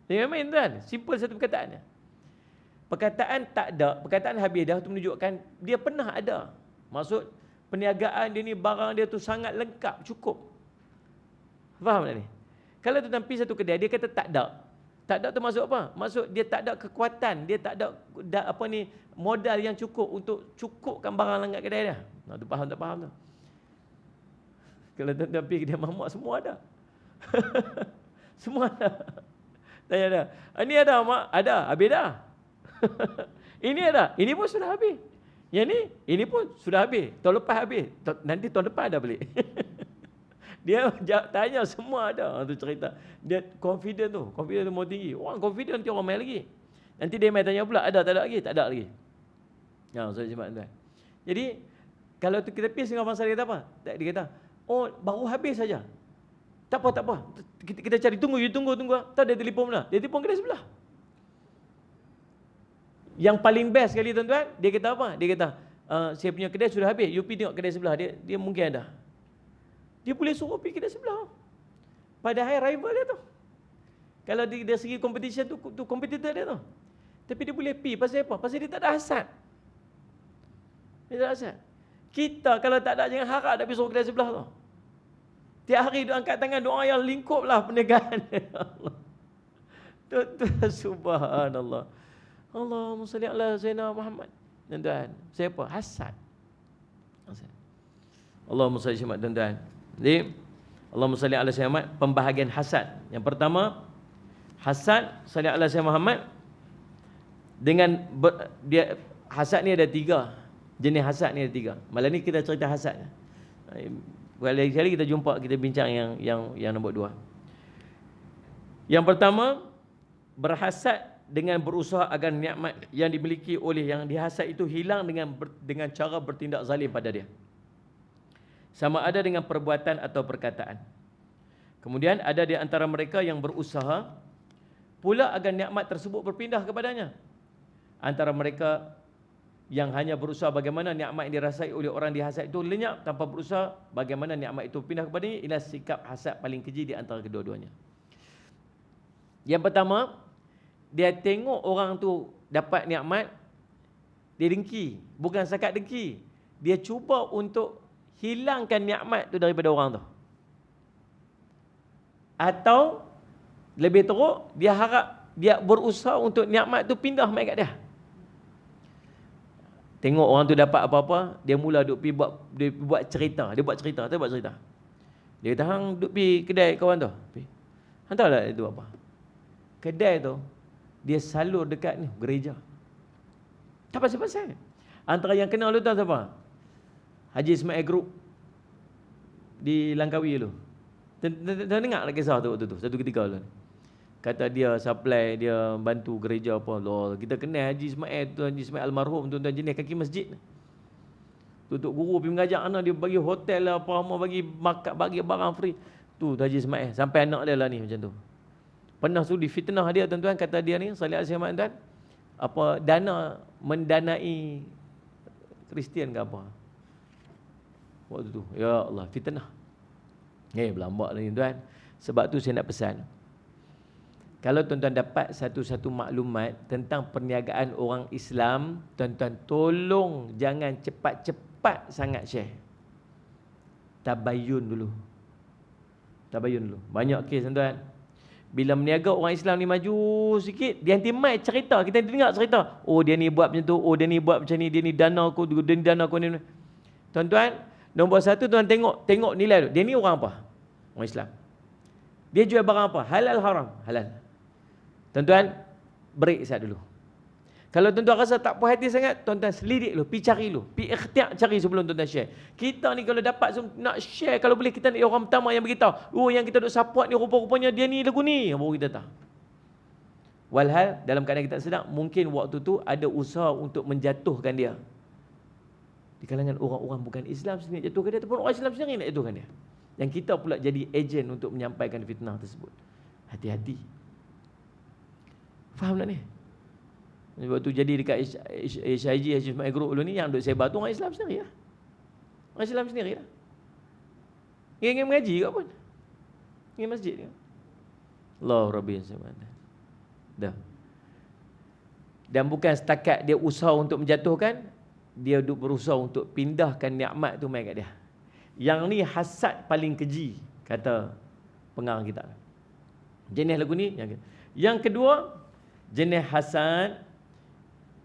Dia main tuan, simple satu perkataan dia. Perkataan tak ada, perkataan habis dah tu menunjukkan dia pernah ada. Maksud perniagaan dia ni, barang dia tu sangat lengkap, cukup. Faham tak ni? Kalau tuan-tuan pergi satu kedai, dia kata tak ada. Tak ada tu maksud apa? Maksud dia tak ada kekuatan, dia tak ada modal yang cukup untuk cukupkan barang lengkap kedai dia. Nah, tu faham tak faham tu? Kalau tuan-tuan pergi kedai mamak, semua ada. Semua ada. Tanya dah. Ini ada mak? Ada. Habis dah. Ini ada. Ini pun sudah habis. Yang ni, ini pun sudah habis. Tahun lepas habis. Nanti tahun depan ada balik. Dia tanya semua ada. Tu cerita. Dia confident tu. Confident tu mau tinggi. Orang confident nanti orang main lagi. Nanti dia main tanya pula. Ada tak ada lagi? Tak ada lagi. Ya, saya jemaah tuan. Jadi, kalau tu kita pergi setengah bangsa dia kata apa? Dia kata, oh baru habis saja. Tak apa. Kita cari, tunggu. Tak ada telefon pula. Dia telefon kedai sebelah. Yang paling best sekali tuan-tuan, dia kata apa? Dia kata, saya punya kedai sudah habis. You pergi tengok kedai sebelah. Dia mungkin ada. Dia boleh suruh pergi kedai sebelah. Padahal rival dia tu. Kalau dari segi competition tu kompetitor dia tu. Tapi dia boleh pergi. Pasal apa? Pasal dia tak ada hasad. Dia tak ada hasad. Kita kalau tak ada, jangan harap nak pergi suruh kedai sebelah tu. Tiap hari dia angkat tangan doa yang lingkuplah perniagaan dia. Tuan-tuan, subhanallah. Allahumma salli ala Sayyidina Muhammad. Tuan-tuan, siapa? Hasad. Allahumma salli ala tuan-tuan. Jadi, Allahumma salli ala Sayyidina Muhammad, pembahagian hasad. Yang pertama, hasad salli ala Sayyidina Muhammad dengan hasad ni ada 3. Jenis hasad ni ada 3. Malam ni kita cerita hasad. Kali kita jumpa, kita bincang yang nombor 2. Yang pertama, berhasad dengan berusaha agar nikmat yang dimiliki oleh yang dihasad itu hilang dengan cara bertindak zalim pada dia. Sama ada dengan perbuatan atau perkataan. Kemudian ada di antara mereka yang berusaha pula agar nikmat tersebut berpindah kepadanya. Antara mereka yang hanya berusaha bagaimana nikmat yang dirasai oleh orang dihasad itu lenyap tanpa berusaha bagaimana nikmat itu pindah kepadanya, inilah sikap hasad paling keji di antara kedua-duanya. Yang pertama, dia tengok orang tu dapat nikmat, dia dengki. Bukan setakat dengki, dia cuba untuk hilangkan nikmat tu daripada orang tu. Atau lebih teruk, dia harap, dia berusaha untuk nikmat tu pindah mai kat dia. Tengok orang tu dapat apa-apa, dia mula duk pi buat cerita. Dia buat cerita. Dia kata, hang duk pi kedai kawan tu. Hang tahu tak itu apa? Kedai tu, dia salur dekat ni, gereja. Tak pasal-pasal. Antara yang kenal tu tahu siapa? Haji Ismail Group di Langkawi tu. Tuan dengar tak kisah tu waktu tu, satu ketika tu. Kata dia supply, dia bantu gereja apa. Allah, kita kenal Haji Ismail, Tuan Haji Ismail almarhum, tuan-tuan jenis kaki masjid. Tutup guru pergi mengajar anak dia, bagi hotel lah, apa mau bagi makan, bagi barang free. Tu Haji Ismail, sampai anak dia lah ni macam tu. Pernah tu difitnah dia tuan-tuan, kata dia ni, salih alaihi wasallam tuan, apa dana mendanai Kristian ke apa. Waktu tu, ya Allah, fitnah. Berlambak lah ni tuan. Sebab tu saya nak pesan, kalau tuan-tuan dapat satu-satu maklumat tentang perniagaan orang Islam, tuan-tuan tolong jangan cepat-cepat sangat share. Tabayun dulu. Banyak kes tuan-tuan. Bila meniaga orang Islam ni maju sikit, dia nanti mai cerita, kita dengar cerita. Oh dia ni buat macam tu, oh dia ni buat macam ni, dia ni dana aku, dia ni dana aku ni. Tuan-tuan, nombor satu tuan tengok nilai tu. Dia ni orang apa? Orang Islam. Dia jual barang apa? Halal haram? Halal. Tuan-tuan, break saat dulu. Kalau tuan-tuan rasa tak puas hati sangat, tuan-tuan selidik dulu, pergi cari dulu, pergi ikhtiar cari sebelum tuan-tuan share. Kita ni kalau dapat nak share, kalau boleh kita ni orang pertama yang beritahu, oh yang kita duk support ni rupa-rupanya dia ni lagu ni, baru kita tahu. Walhal dalam keadaan kita sedang, mungkin waktu tu ada usaha untuk menjatuhkan dia. Di kalangan orang-orang bukan Islam sendiri jatuhkan dia, ataupun orang Islam sendiri nak jatuhkan dia. Yang kita pula jadi ejen untuk menyampaikan fitnah tersebut. Hati-hati. Faham tak ni? Sebab tu jadi dekat HIG, Haji Ismail Group dulu ni, yang duk sebar tu orang Islam sendiri lah. Orang Islam sendiri lah. Ingin mengaji kat pun. Ingin masjid ke. Allah Rabbi SWT. Dah. Dan bukan setakat dia usaha untuk menjatuhkan, dia duk berusaha untuk pindahkan nikmat tu mai kat dia. Yang ni hasad paling keji, kata pengarang kita. Jenis lagu ni. Yang kedua, jenis hasad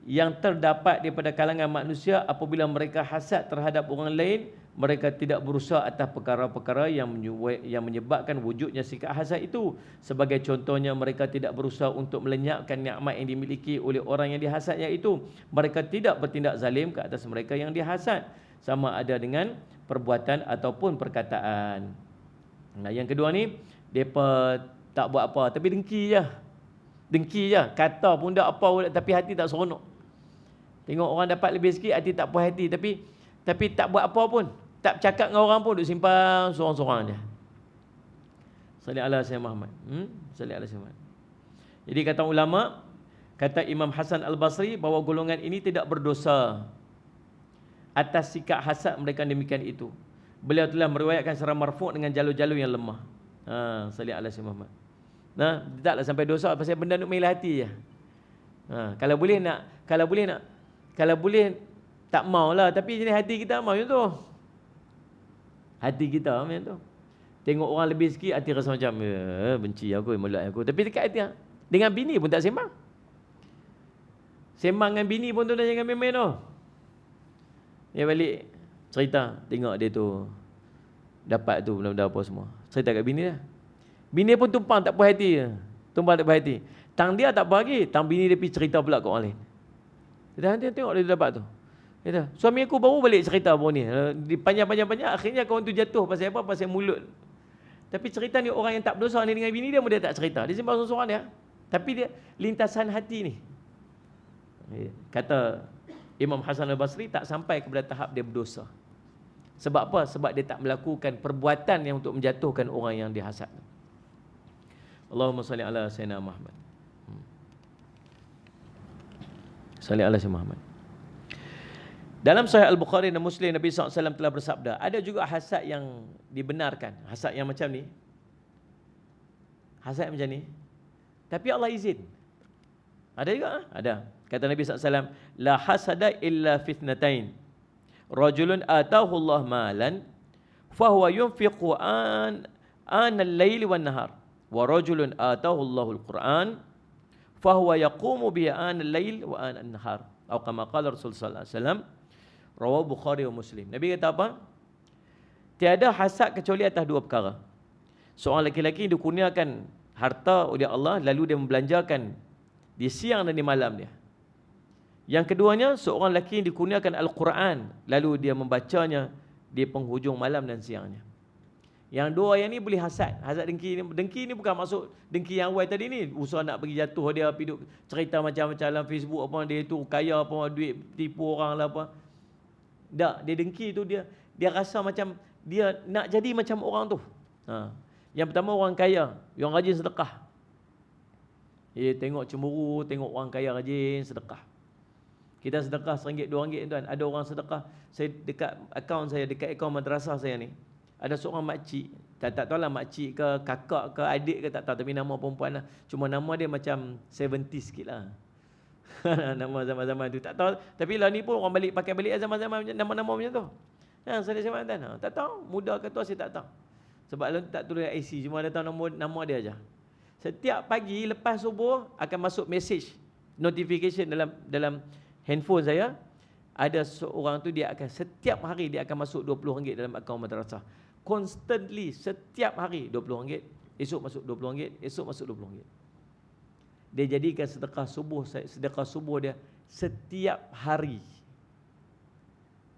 yang terdapat daripada kalangan manusia apabila mereka hasad terhadap orang lain, mereka tidak berusaha atas perkara-perkara yang menyebabkan wujudnya sikap hasad itu. Sebagai contohnya, mereka tidak berusaha untuk melenyapkan nikmat yang dimiliki oleh orang yang dihasadnya itu. Mereka tidak bertindak zalim ke atas mereka yang dihasad, sama ada dengan perbuatan ataupun perkataan. Nah, yang kedua ni, mereka tak buat apa, tapi dengki je. Kata pun tak apa, tapi hati tak seronok. Tengok orang dapat lebih sikit, hati tak puas hati, tapi tak buat apa pun, tak bercakap dengan orang pun, duk simpan sorang-sorang je. Salih ala Sayyidina Muhammad. Salih ala Sayyidina Muhammad. Jadi kata ulama, kata Imam Hasan Al-Basri, bahawa golongan ini tidak berdosa atas sikap hasad mereka demikian itu. Beliau telah meriwayatkan secara marfu' dengan jalur-jalur yang lemah. Salih ala Sayyidina Muhammad. Nah, taklah sampai dosa pasal benda nak main hati je. Kalau boleh tak maulah, tapi jenis hati kita mau macam tu. Hati kita macam tu. Tengok orang lebih sikit, hati rasa macam benci aku, melak aku. Tapi dekat hati, dengan bini pun tak sembang. Sembang dengan bini pun tu dah jangan main-main tu. Dia balik cerita, tengok dia tu dapat tu benda-benda apa semua. Cerita kat bini dia. Bini pun tumpang tak puas hati. Tang dia tak puas lagi, tang bini dia pergi cerita pula kat orang lain. Dia tengok dia dapat tu. Dia kata, suami aku baru balik cerita pun ni. Panjang-panjang, akhirnya kawan tu jatuh pasal apa? Pasal mulut. Tapi cerita ni orang yang tak berdosa ni dengan bini dia pun dia tak cerita. Dia simpan seorang dia. Tapi dia lintasan hati ni. Kata Imam Hasan Al-Basri, tak sampai kepada tahap dia berdosa. Sebab apa? Sebab dia tak melakukan perbuatan yang untuk menjatuhkan orang yang dihasad. Allahumma salli ala Sayyidina Muhammad. Salli ala Muhammad. Dalam Sahih Al-Bukhari dan Muslim, Nabi SAW telah bersabda, ada juga hasad yang dibenarkan. Hasad yang macam ni. Hasad macam ni. Tapi Allah izin. Ada juga? Ada. Kata Nabi SAW, la hasada illa fitnatain. Rajulun atahu Allah malan, fahuwa yunfiqu al-layli wan nahar. Wa rajulun atahu Allahul Quran, fahuwa yaqumu bi al-layl wa an-nahar. Atau kama qala Rasul sallallahu alaihi wasallam, rawahu Bukhari wa Muslim. Nabi kata apa? Tiada hasad kecuali atas dua perkara. Seorang lelaki dikurniakan harta oleh Allah, lalu dia membelanjakan di siang dan di malam dia. Yang keduanya, seorang lelaki dikurniakan Al-Quran, lalu dia membacanya di penghujung malam dan siangnya. Yang dua yang ni boleh hasad. Hasad dengki ni. Dengki ni bukan maksud dengki yang awal tadi ni. Usaha nak pergi jatuh dia, pergi cerita macam-macam dalam Facebook, apa dia tu kaya, apa duit tipu orang lah apa. Tak, dia dengki tu dia rasa macam dia nak jadi macam orang tu. Yang pertama orang kaya, yang rajin sedekah. Dia tengok cemburu, tengok orang kaya rajin sedekah. Kita sedekah RM1, RM2 tuan. Ada orang sedekah, saya dekat akaun saya, dekat akaun madrasah saya ni, ada seorang makcik, tak tahu lah makcik ke kakak ke adik ke tak tahu, tapi nama perempuan lah. Cuma nama dia macam 70s sikit lah. Nama zaman-zaman tu tak tahu, tapi lah ni pun orang pakai balik zaman-zaman nama-nama macam tu. Saya cakap tak tahu muda ke tua saya tak tahu. Sebab lah tak tulis IC, cuma ada tahu nama dia aja. Setiap pagi lepas subuh akan masuk message notification dalam handphone saya. Ada seorang tu dia akan setiap hari dia akan masuk RM20 dalam akaun madrasah. Constantly setiap hari RM20, esok masuk RM20, esok masuk RM20. Dia jadikan sedekah subuh dia setiap hari.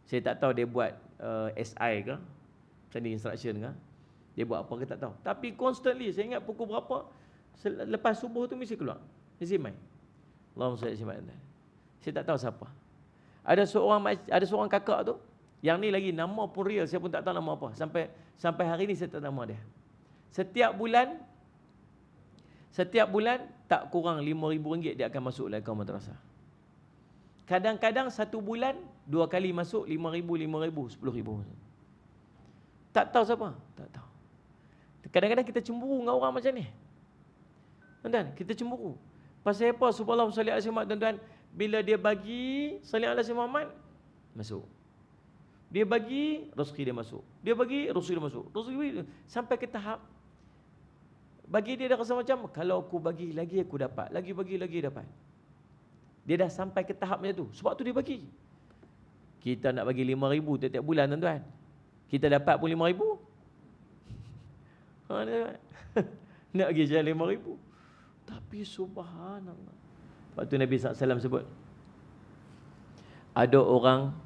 Saya tak tahu dia buat SI ke, sending instruction ke, dia buat apa ke tak tahu. Tapi constantly, saya ingat pukul berapa lepas subuh tu mesti keluar. Mesti main. Allahumma salli ala Muhammad. Saya tak tahu siapa. Ada seorang kakak tu, yang ni lagi nama pun real, saya pun tak tahu nama apa. Sampai hari ni saya tak tahu nama dia. Setiap bulan tak kurang RM5,000 dia akan masuk dalam akaun madrasah. Kadang-kadang satu bulan 2 kali masuk RM5,000, RM10,000. Tak tahu siapa? Tak tahu. Kadang-kadang kita cemburu dengan orang macam ni. Tuan-tuan, kita cemburu. Pasal apa? Subhanallah sallallahu alaihi wasallam, tuan-tuan, bila dia bagi sallallahu alaihi Muhammad, masuk. Dia bagi, rezeki dia masuk. Dia bagi, rezeki dia masuk. Rezeki sampai ke tahap bagi dia dah rasa macam, kalau aku bagi lagi aku dapat, lagi bagi lagi dapat. Dia dah sampai ke tahap macam tu. Sebab tu dia bagi. Kita nak bagi RM5,000 tiap-tiap bulan, tuan-tuan. Kita dapat pun RM5,000. Nak bagi jalan RM5,000. Tapi subhanallah. Lepas tu Nabi SAW sebut, ada orang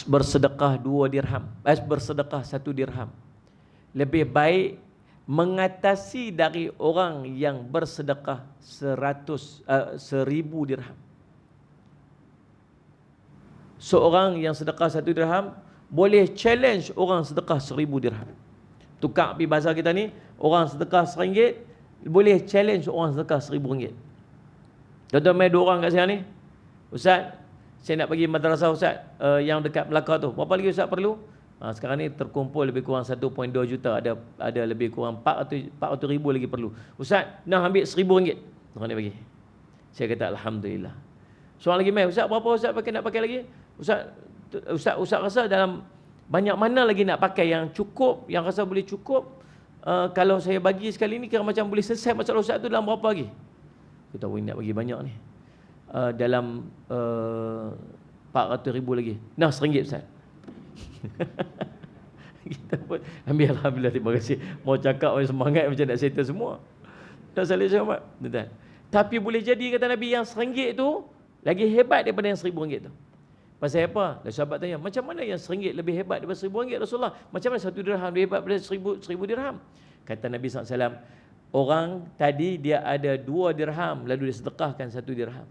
bersedekah 2 dirham, bersedekah 1 dirham, lebih baik mengatasi dari orang yang bersedekah 1,000 dirham. Seorang yang sedekah 1 dirham boleh challenge orang sedekah 1,000 dirham. Tukar pergi bahasa kita ni, orang sedekah RM1 boleh challenge orang sedekah RM1,000. Tuan-tuan main 2 orang kat saya ni, Ustaz, saya nak pergi madrasah Ustaz yang dekat Melaka tu. Berapa lagi Ustaz perlu? Sekarang ni terkumpul lebih kurang 1.2 juta. Ada lebih kurang 400 ribu lagi perlu. Ustaz, nak ambil RM1,000. Orang ni bagi. Saya kata Alhamdulillah. Soalan lagi main, Ustaz berapa Ustaz nak pakai lagi? Ustaz rasa dalam banyak mana lagi nak pakai yang cukup, yang rasa boleh cukup. Kalau saya bagi sekali ni kira macam boleh selesai masalah Ustaz tu dalam berapa lagi? Kita tahu nak bagi banyak ni. Dalam 400 ribu lagi. Nah, RM1 Ustaz. Kita pun ambil Alhamdulillah, terima kasih. Mau cakap semangat macam nak settle semua. Tak salah jawab. Tapi boleh jadi kata Nabi yang RM1 tu lagi hebat daripada yang RM1,000 tu. Pasal apa? Sahabat tanya, macam mana yang RM1 lebih hebat daripada RM1,000 Rasulullah? Macam mana 1 dirham lebih hebat daripada 1,000 dirham? Kata Nabi SAW, orang tadi dia ada 2 dirham lalu dia sedekahkan 1 dirham.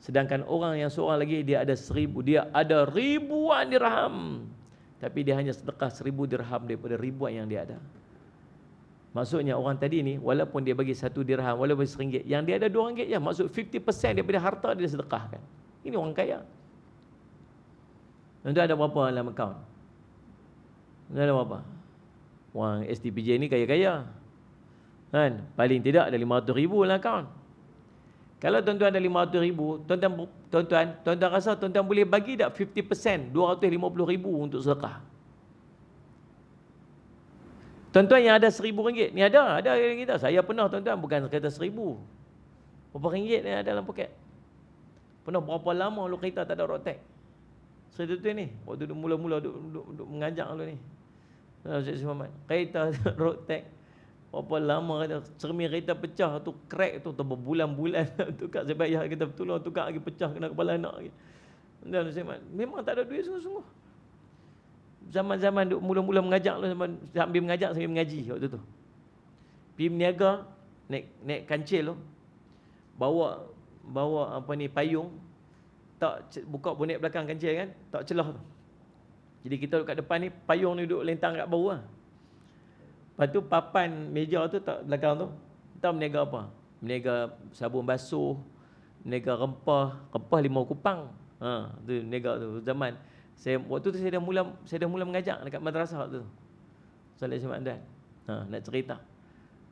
Sedangkan orang yang seorang lagi dia ada 1,000, dia ada ribuan dirham, tapi dia hanya sedekah 1,000 dirham daripada ribuan yang dia ada. Maksudnya orang tadi ni, walaupun dia bagi 1 dirham, walaupun RM1, yang dia ada RM2 je. Maksud 50% daripada harta dia sedekahkan. Ini orang kaya. Tuan-tuan ada berapa dalam akaun? Tuan-tuan ada berapa? Orang STPJ ni kaya-kaya. Kan? Paling tidak ada 500,000 dalam akaun. Kalau tuan-tuan ada 500,000, tuan-tuan rasa tuan-tuan boleh bagi tak 50%, 250,000 untuk sedekah? Tuan-tuan yang ada RM1,000, ni ada kita. Saya pernah tuan-tuan, bukan kata 1,000. Berapa ringgit ni ada dalam poket? Pernah berapa lama lu kereta tak ada road tax? Cerita tu ni, waktu mula-mula duk mengajak lu ni. Ustaz Muhammad, kereta road tax. Berapa lama kata, cermin kereta pecah tu, crack tu berbulan-bulan. Tukar saya bayar kita tolong tukar lagi, pecah kena kepala anak lagi. Dan Ustaz Muhammad, memang tak ada duit sungguh-sungguh. Zaman-zaman duk mula-mula mengajak lu, sambil mengajak sambil mengaji waktu tu. Pergi berniaga, naik kancil tu. Bawa apa ni, payung. Tak buka bonet belakang kancil kan, tak celah tu. Jadi kita duduk kat depan ni, payung ni duduk lentang kat bawah lah. Lepas tu papan meja tu tak belakang tu. Kita berniaga apa? Berniaga sabun basuh, berniaga rempah 5 kupang. Tu berniaga tu zaman. Waktu tu saya dah mula mengajak dekat madrasah waktu tu. Salih Jumaat. Nak cerita.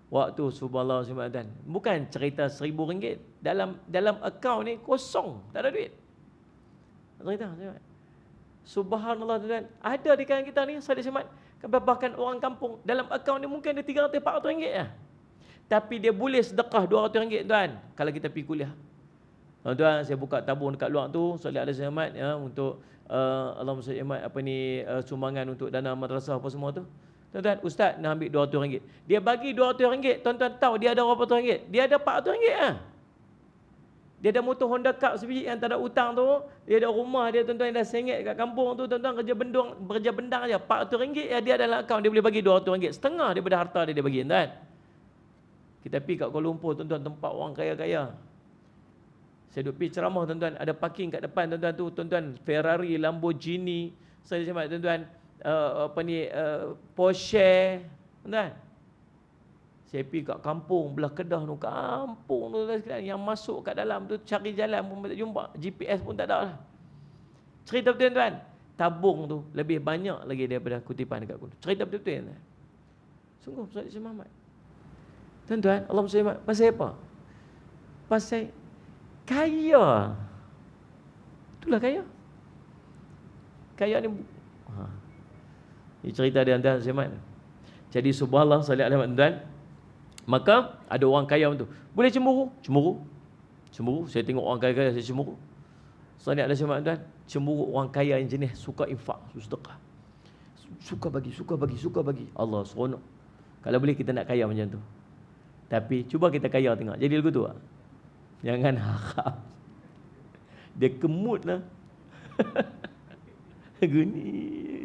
Waktu subhanallah Jumaat. Bukan cerita RM1,000. Dalam akaun ni kosong, tak ada duit. Nak cerita Jumaat. Subhanallah tuan. Ada di kalangan kita ni Salih Jumaat, bahkan orang kampung dalam akaun ni mungkin ada RM300-400 lah. Tapi dia boleh sedekah RM200 tuan kalau kita pergi kuliah. Tuan-tuan, saya buka tabung dekat luar tu, Salih Alaihi Wasallam ya, untuk Allahumma salli apa ni sumbangan untuk dana madrasah apa semua tu. Tuan-tuan, ustaz nak ambil RM200. Dia bagi RM200, tuan-tuan tahu dia ada berapa RM? Dia ada RM400 ah. Dia ada motor Honda Cup sebiji yang tak ada hutang tu, dia ada rumah dia tuan-tuan yang dah sengit kat kampung tu, tuan-tuan kerja bendang aja, RM400 ya dia dalam akaun, dia boleh bagi RM200, setengah daripada harta dia bagi tuan. Kita pergi kat Kuala Lumpur tuan-tuan, tempat orang kaya-kaya. Saya duduk pergi ceramah tuan-tuan, ada parking kat depan tuan-tuan tu, tuan-tuan Ferrari, Lamborghini, saya cakap tuan-tuan Porsche, tuan-tuan. Saya pergi kat kampung belah Kedah tu, kampung tu tuan-tuan, yang masuk kat dalam tu cari jalan pun tak jumpa, GPS pun tak ada lah. Cerita betul tuan-tuan, tabung tu lebih banyak lagi daripada kutipan dekat Kuala. Cerita betul-betul tuan. Sungguh Ustaz Muhammad. Tuan-tuan, Allah SWT, pasal apa? Pasal kaya. Itulah kaya. Kaya ni ini cerita dia tuan Zaman. Jadi subhanallah sallallahu alaihi wasallam. Maka ada orang kaya tu. Boleh cemburu? Cemburu. Saya tengok orang kaya-kaya saya cemburu. Sallallahu alaihi wasallam tuan. Cemburu orang kaya yang jenis suka infak, sedekah. Suka bagi. Allah seronok. Kalau boleh kita nak kaya macam tu. Tapi cuba kita kaya tengok. Jadi lagu tu. Jangan harap. Dia kemut lah. Gini.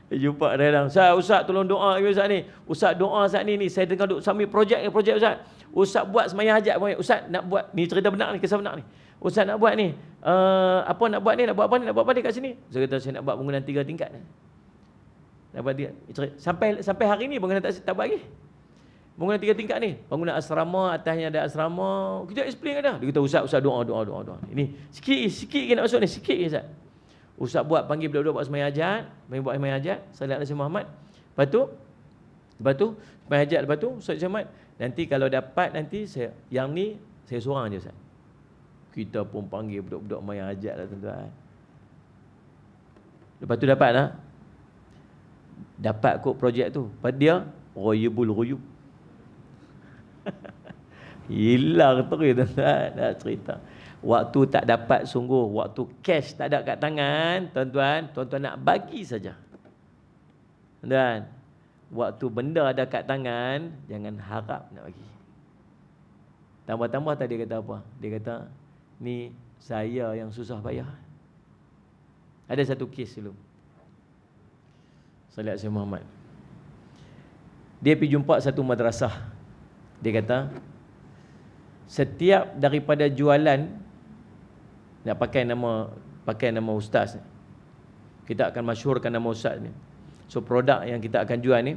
Jumpa dalam. Ustaz tolong doa Ustaz ni. Ustaz doa saat ni. Saya tengah duk sambil projek Ustaz. Ustaz buat sembahyang hajat. Ustaz nak buat. Ni cerita benar ni. Kisah benar ni. Ustaz nak buat ni. Apa nak buat ni? Nak buat apa ni kat sini? Saya kata saya nak buat bangunan 3 tingkat. Nak buat 3. Sampai hari ni bangunan tak buat lagi. Bangunan 3 tingkat ni, bangunan asrama, atasnya ada asrama. Kita explain ada. Dia kata Ustaz doa. Ini sikit nak masuk ni, sikit je Ustaz. Ustaz buat panggil budak-budak buat sembahyang hajat, buat sembahyang hajat, salat Nabi Muhammad. Lepas tu sembahyang hajat, lepas tu Ustaz Muhammad, nanti kalau dapat nanti saya yang ni saya seorang je Ustaz. Kita pun panggil budak-budak sembahyang hajat lah tuan-tuan. Lepas tu dapat lah. Dapat kot projek tu. Lepas dia royubul ruyub. Hilang terus tuan-tuan. Dah cerita. Waktu tak dapat sungguh, waktu cash tak ada kat tangan, tuan-tuan nak bagi saja. Dan waktu benda ada kat tangan, jangan harap nak bagi. Tambah-tambah tadi dia kata apa? Dia kata, ni saya yang susah payah. Ada satu kes dulu. Salat Syekh Muhammad. Dia pergi jumpa satu madrasah. Dia kata, setiap daripada jualan nak pakai nama ustaz ni, kita akan masyhurkan nama ustaz ni. So produk yang kita akan jual ni,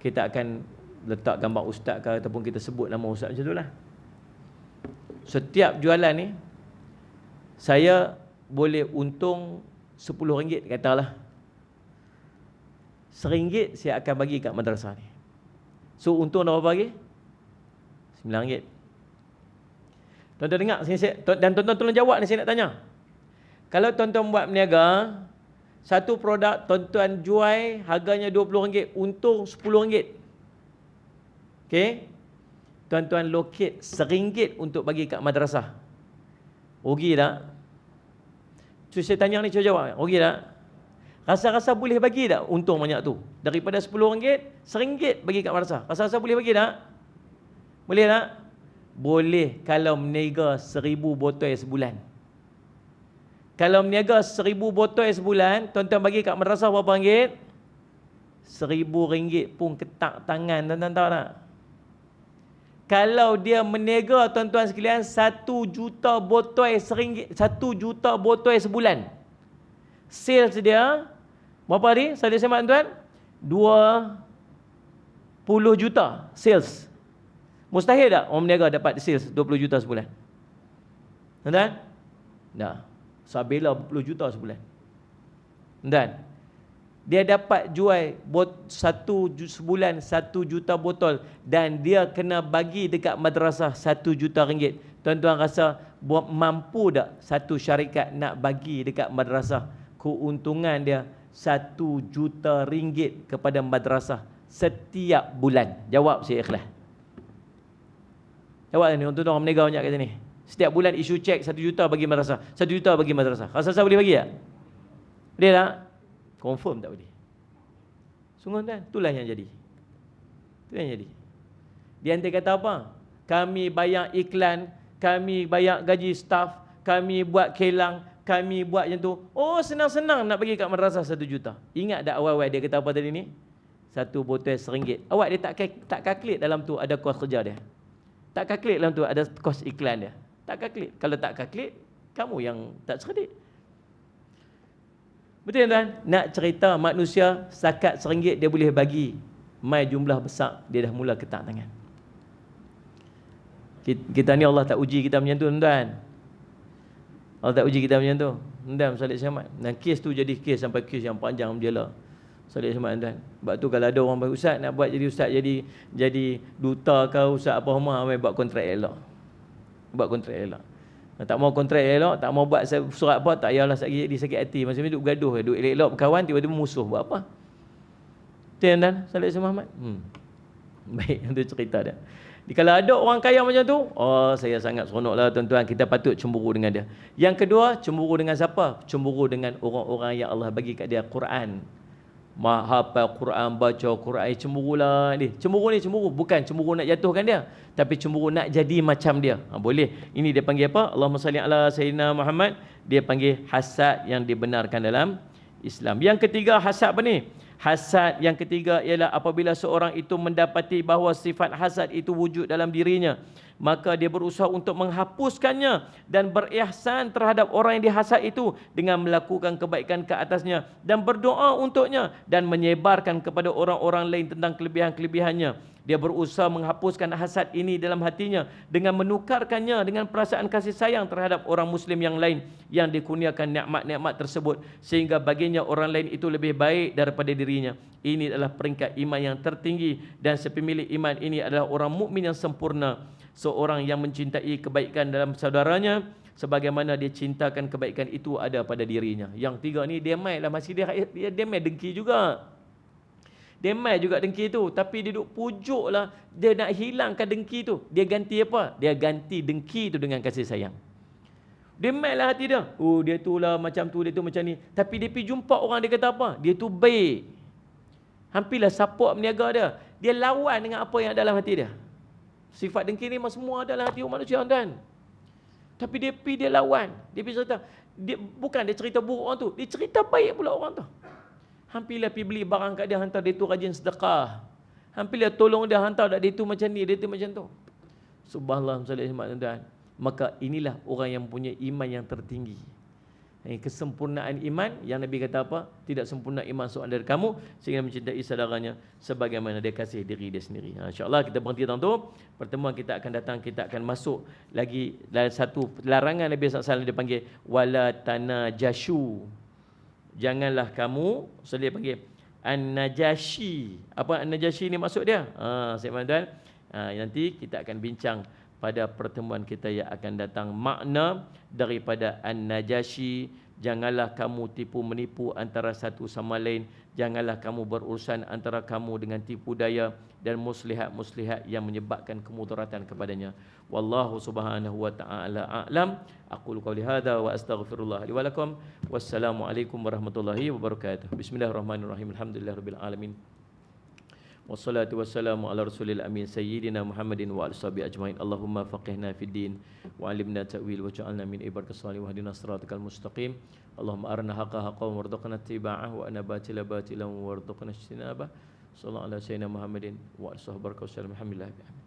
kita akan letak gambar ustaz ke, ataupun kita sebut nama ustaz macam itulah. Setiap jualan ni saya boleh untung RM10 katalah. RM1 saya akan bagi kat madrasah ni. So untung dah berapa lagi? RM9. Tuan-tuan dengar dan tuan-tuan tolong jawab ni, saya nak tanya. Kalau tuan-tuan buat berniaga, satu produk tuan-tuan jual harganya RM20, untung RM10. Okey? Tuan-tuan locate RM1 untuk bagi kat madrasah. Rugi tak? So saya tanya ni, cuba jawab. Rugi tak? Rasa-rasa boleh bagi tak untung banyak tu? Daripada RM10, RM1 bagi kat madrasah. Rasa-rasa boleh bagi tak? Boleh tak? Boleh kalau meniaga 1000 botol sebulan. Kalau meniaga 1000 botol sebulan, tuan-tuan bagi kat madrasah berapa ringgit? RM1000 pun ketak tangan, tuan-tuan tahu tak? Kalau dia meniaga, tuan-tuan sekalian, 1 juta botol RM1, 1 juta botol sebulan. Sales dia berapa hari? Saya semak tuan? 20 juta sales. Mustahil tak orang meniaga dapat sales 20 juta sebulan? Tuan-tuan? Tak. Sabila 20 juta sebulan. Tuan-tuan? Dia dapat jual sebulan 1 juta botol dan dia kena bagi dekat madrasah RM1 juta. Tuan-tuan rasa mampu tak satu syarikat nak bagi dekat madrasah keuntungan dia RM1 juta kepada madrasah setiap bulan? Jawab, saya ikhlas. Jawab ni, untuk orang menegak banyak kat sini. Setiap bulan isu cek 1 juta bagi madrasah, 1 juta bagi madrasah. Rasa saya boleh bagi tak? Boleh tak? Confirm tak boleh. Sungguh tuan, itulah yang jadi. Itulah yang jadi. Dia nanti kata apa? Kami bayar iklan, kami bayar gaji staff, kami buat kelang, kami buat macam tu. Oh, senang-senang nak bagi kat madrasah 1 juta. Ingat tak awal-awal dia kata apa tadi ni? 1 botol RM1. Awak dia tak kalkulate dalam tu ada kos kerja dia. Tak kalkulate dalam tu ada kos iklan dia. Tak kalkulate. Kalau tak kalkulate, kamu yang tak cerdik. Betul tuan? Nak cerita manusia setakat RM1 dia boleh bagi. Mai jumlah besar, dia dah mula ketak tangan. Kita ni Allah tak uji kita macam tu tuan. Allah tak uji kita macam tu. Tuan, Salih Syamat. Dan kes tu jadi kes sampai kes yang panjang menjela. Salih Syamat tuan. Sebab tu kalau ada orang bagi ustaz nak buat jadi ustaz, jadi duta ke ustaz apa semua, ambil buat kontrak elok. Buat kontrak elok. Tak mau kontrak elok, tak mau buat surat apa, tak payahlah sakit hati. Macam ni duk gaduh, duk elok berkawan, tiba-tiba musuh. Buat apa? Tuan, Salih Syamat. Baik, itu cerita dia. Kalau ada orang kaya macam tu, oh saya sangat seronoklah tuan-tuan, kita patut cemburu dengan dia. Yang kedua, cemburu dengan siapa? Cemburu dengan orang-orang yang Allah bagi kat dia Quran. Hafal Quran, baca Quran, cemburulah dia. Cemburu ni cemburu, bukan cemburu nak jatuhkan dia, tapi cemburu nak jadi macam dia. Boleh. Ini dia panggil apa? Allahumma salli ala sayyidina Muhammad. Dia panggil hasad yang dibenarkan dalam Islam. Yang ketiga, hasad apa ni? Hasad yang ketiga ialah apabila seorang itu mendapati bahawa sifat hasad itu wujud dalam dirinya, maka dia berusaha untuk menghapuskannya dan berihsan terhadap orang yang dihasad itu dengan melakukan kebaikan ke atasnya dan berdoa untuknya dan menyebarkan kepada orang-orang lain tentang kelebihan-kelebihannya. Dia berusaha menghapuskan hasad ini dalam hatinya dengan menukarkannya dengan perasaan kasih sayang terhadap orang Muslim yang lain yang dikurniakan nikmat-nikmat tersebut, sehingga baginya orang lain itu lebih baik daripada dirinya. Ini adalah peringkat iman yang tertinggi, dan sepemilik iman ini adalah orang mukmin yang sempurna, seorang yang mencintai kebaikan dalam saudaranya sebagaimana dia cintakan kebaikan itu ada pada dirinya. Yang tiga ni demai lah, masih dia demai dengki juga. Demai juga dengki tu, tapi dia duk pujuk lah, dia nak hilangkan dengki tu. Dia ganti apa? Dia ganti dengki tu dengan kasih sayang. Demai lah hati dia. Oh, dia tu lah macam tu, dia tu macam ni. Tapi dia pergi jumpa orang, dia kata apa? Dia tu baik. Hampirlah support berniaga dia. Dia lawan dengan apa yang dalam hati dia. Sifat dengki ni semua dalam hati manusia kan. Tapi dia pergi, dia lawan. Dia pergi cerita. Bukan dia cerita buruk orang tu, dia cerita baik pula orang tu. Hampirlah pergi beli barang kat dia, hantar dia tu rajin sedekah. Hampirlah tolong dia, hantar dia tu macam ni, dia tu macam tu. Subhanallah, tuan-tuan. Maka inilah orang yang punya iman yang tertinggi. Kesempurnaan iman yang Nabi kata apa? Tidak sempurna iman seorang dari kamu sehingga mencintai saudaranya sebagaimana dia kasih diri dia sendiri. InsyaAllah kita berhenti tentang tu. Pertemuan kita akan datang, kita akan masuk lagi dalam satu larangan Nabi SAW, dia panggil wala tanajashu. Janganlah kamu, so dia panggil an-najashi. Apa an-najashi ni maksud dia? Tuan-tuan, nanti kita akan bincang pada pertemuan kita yang akan datang makna daripada an-najashi. Janganlah kamu tipu menipu antara satu sama lain, janganlah kamu berurusan antara kamu dengan tipu daya dan muslihat-muslihat yang menyebabkan kemudaratan kepadanya. Wallahu subhanahu wa ta'ala a'lam. Aqulu qawli hadza wa astaghfirullah li wa lakum. Wassalamualaikum warahmatullahi wabarakatuh. Bismillahirrahmanirrahim. Alhamdulillahirabbil alamin. Wassalatu wassalamu ala rasulil amin sayyidina Muhammadin wa alihi ajmain. Allahumma faqihna fid din wa alimna ta'wil wa ja'alna min ibadika salihin wa hadina siratal mustaqim. Allahumma arina haqqa haqqan warzuqna ittiba'ah wa ana batila batilan warzuqna ijtinabah. Sallallahu alaihi wa sallam Muhammadin wa alihi wa sahbihi. Alhamdulillah.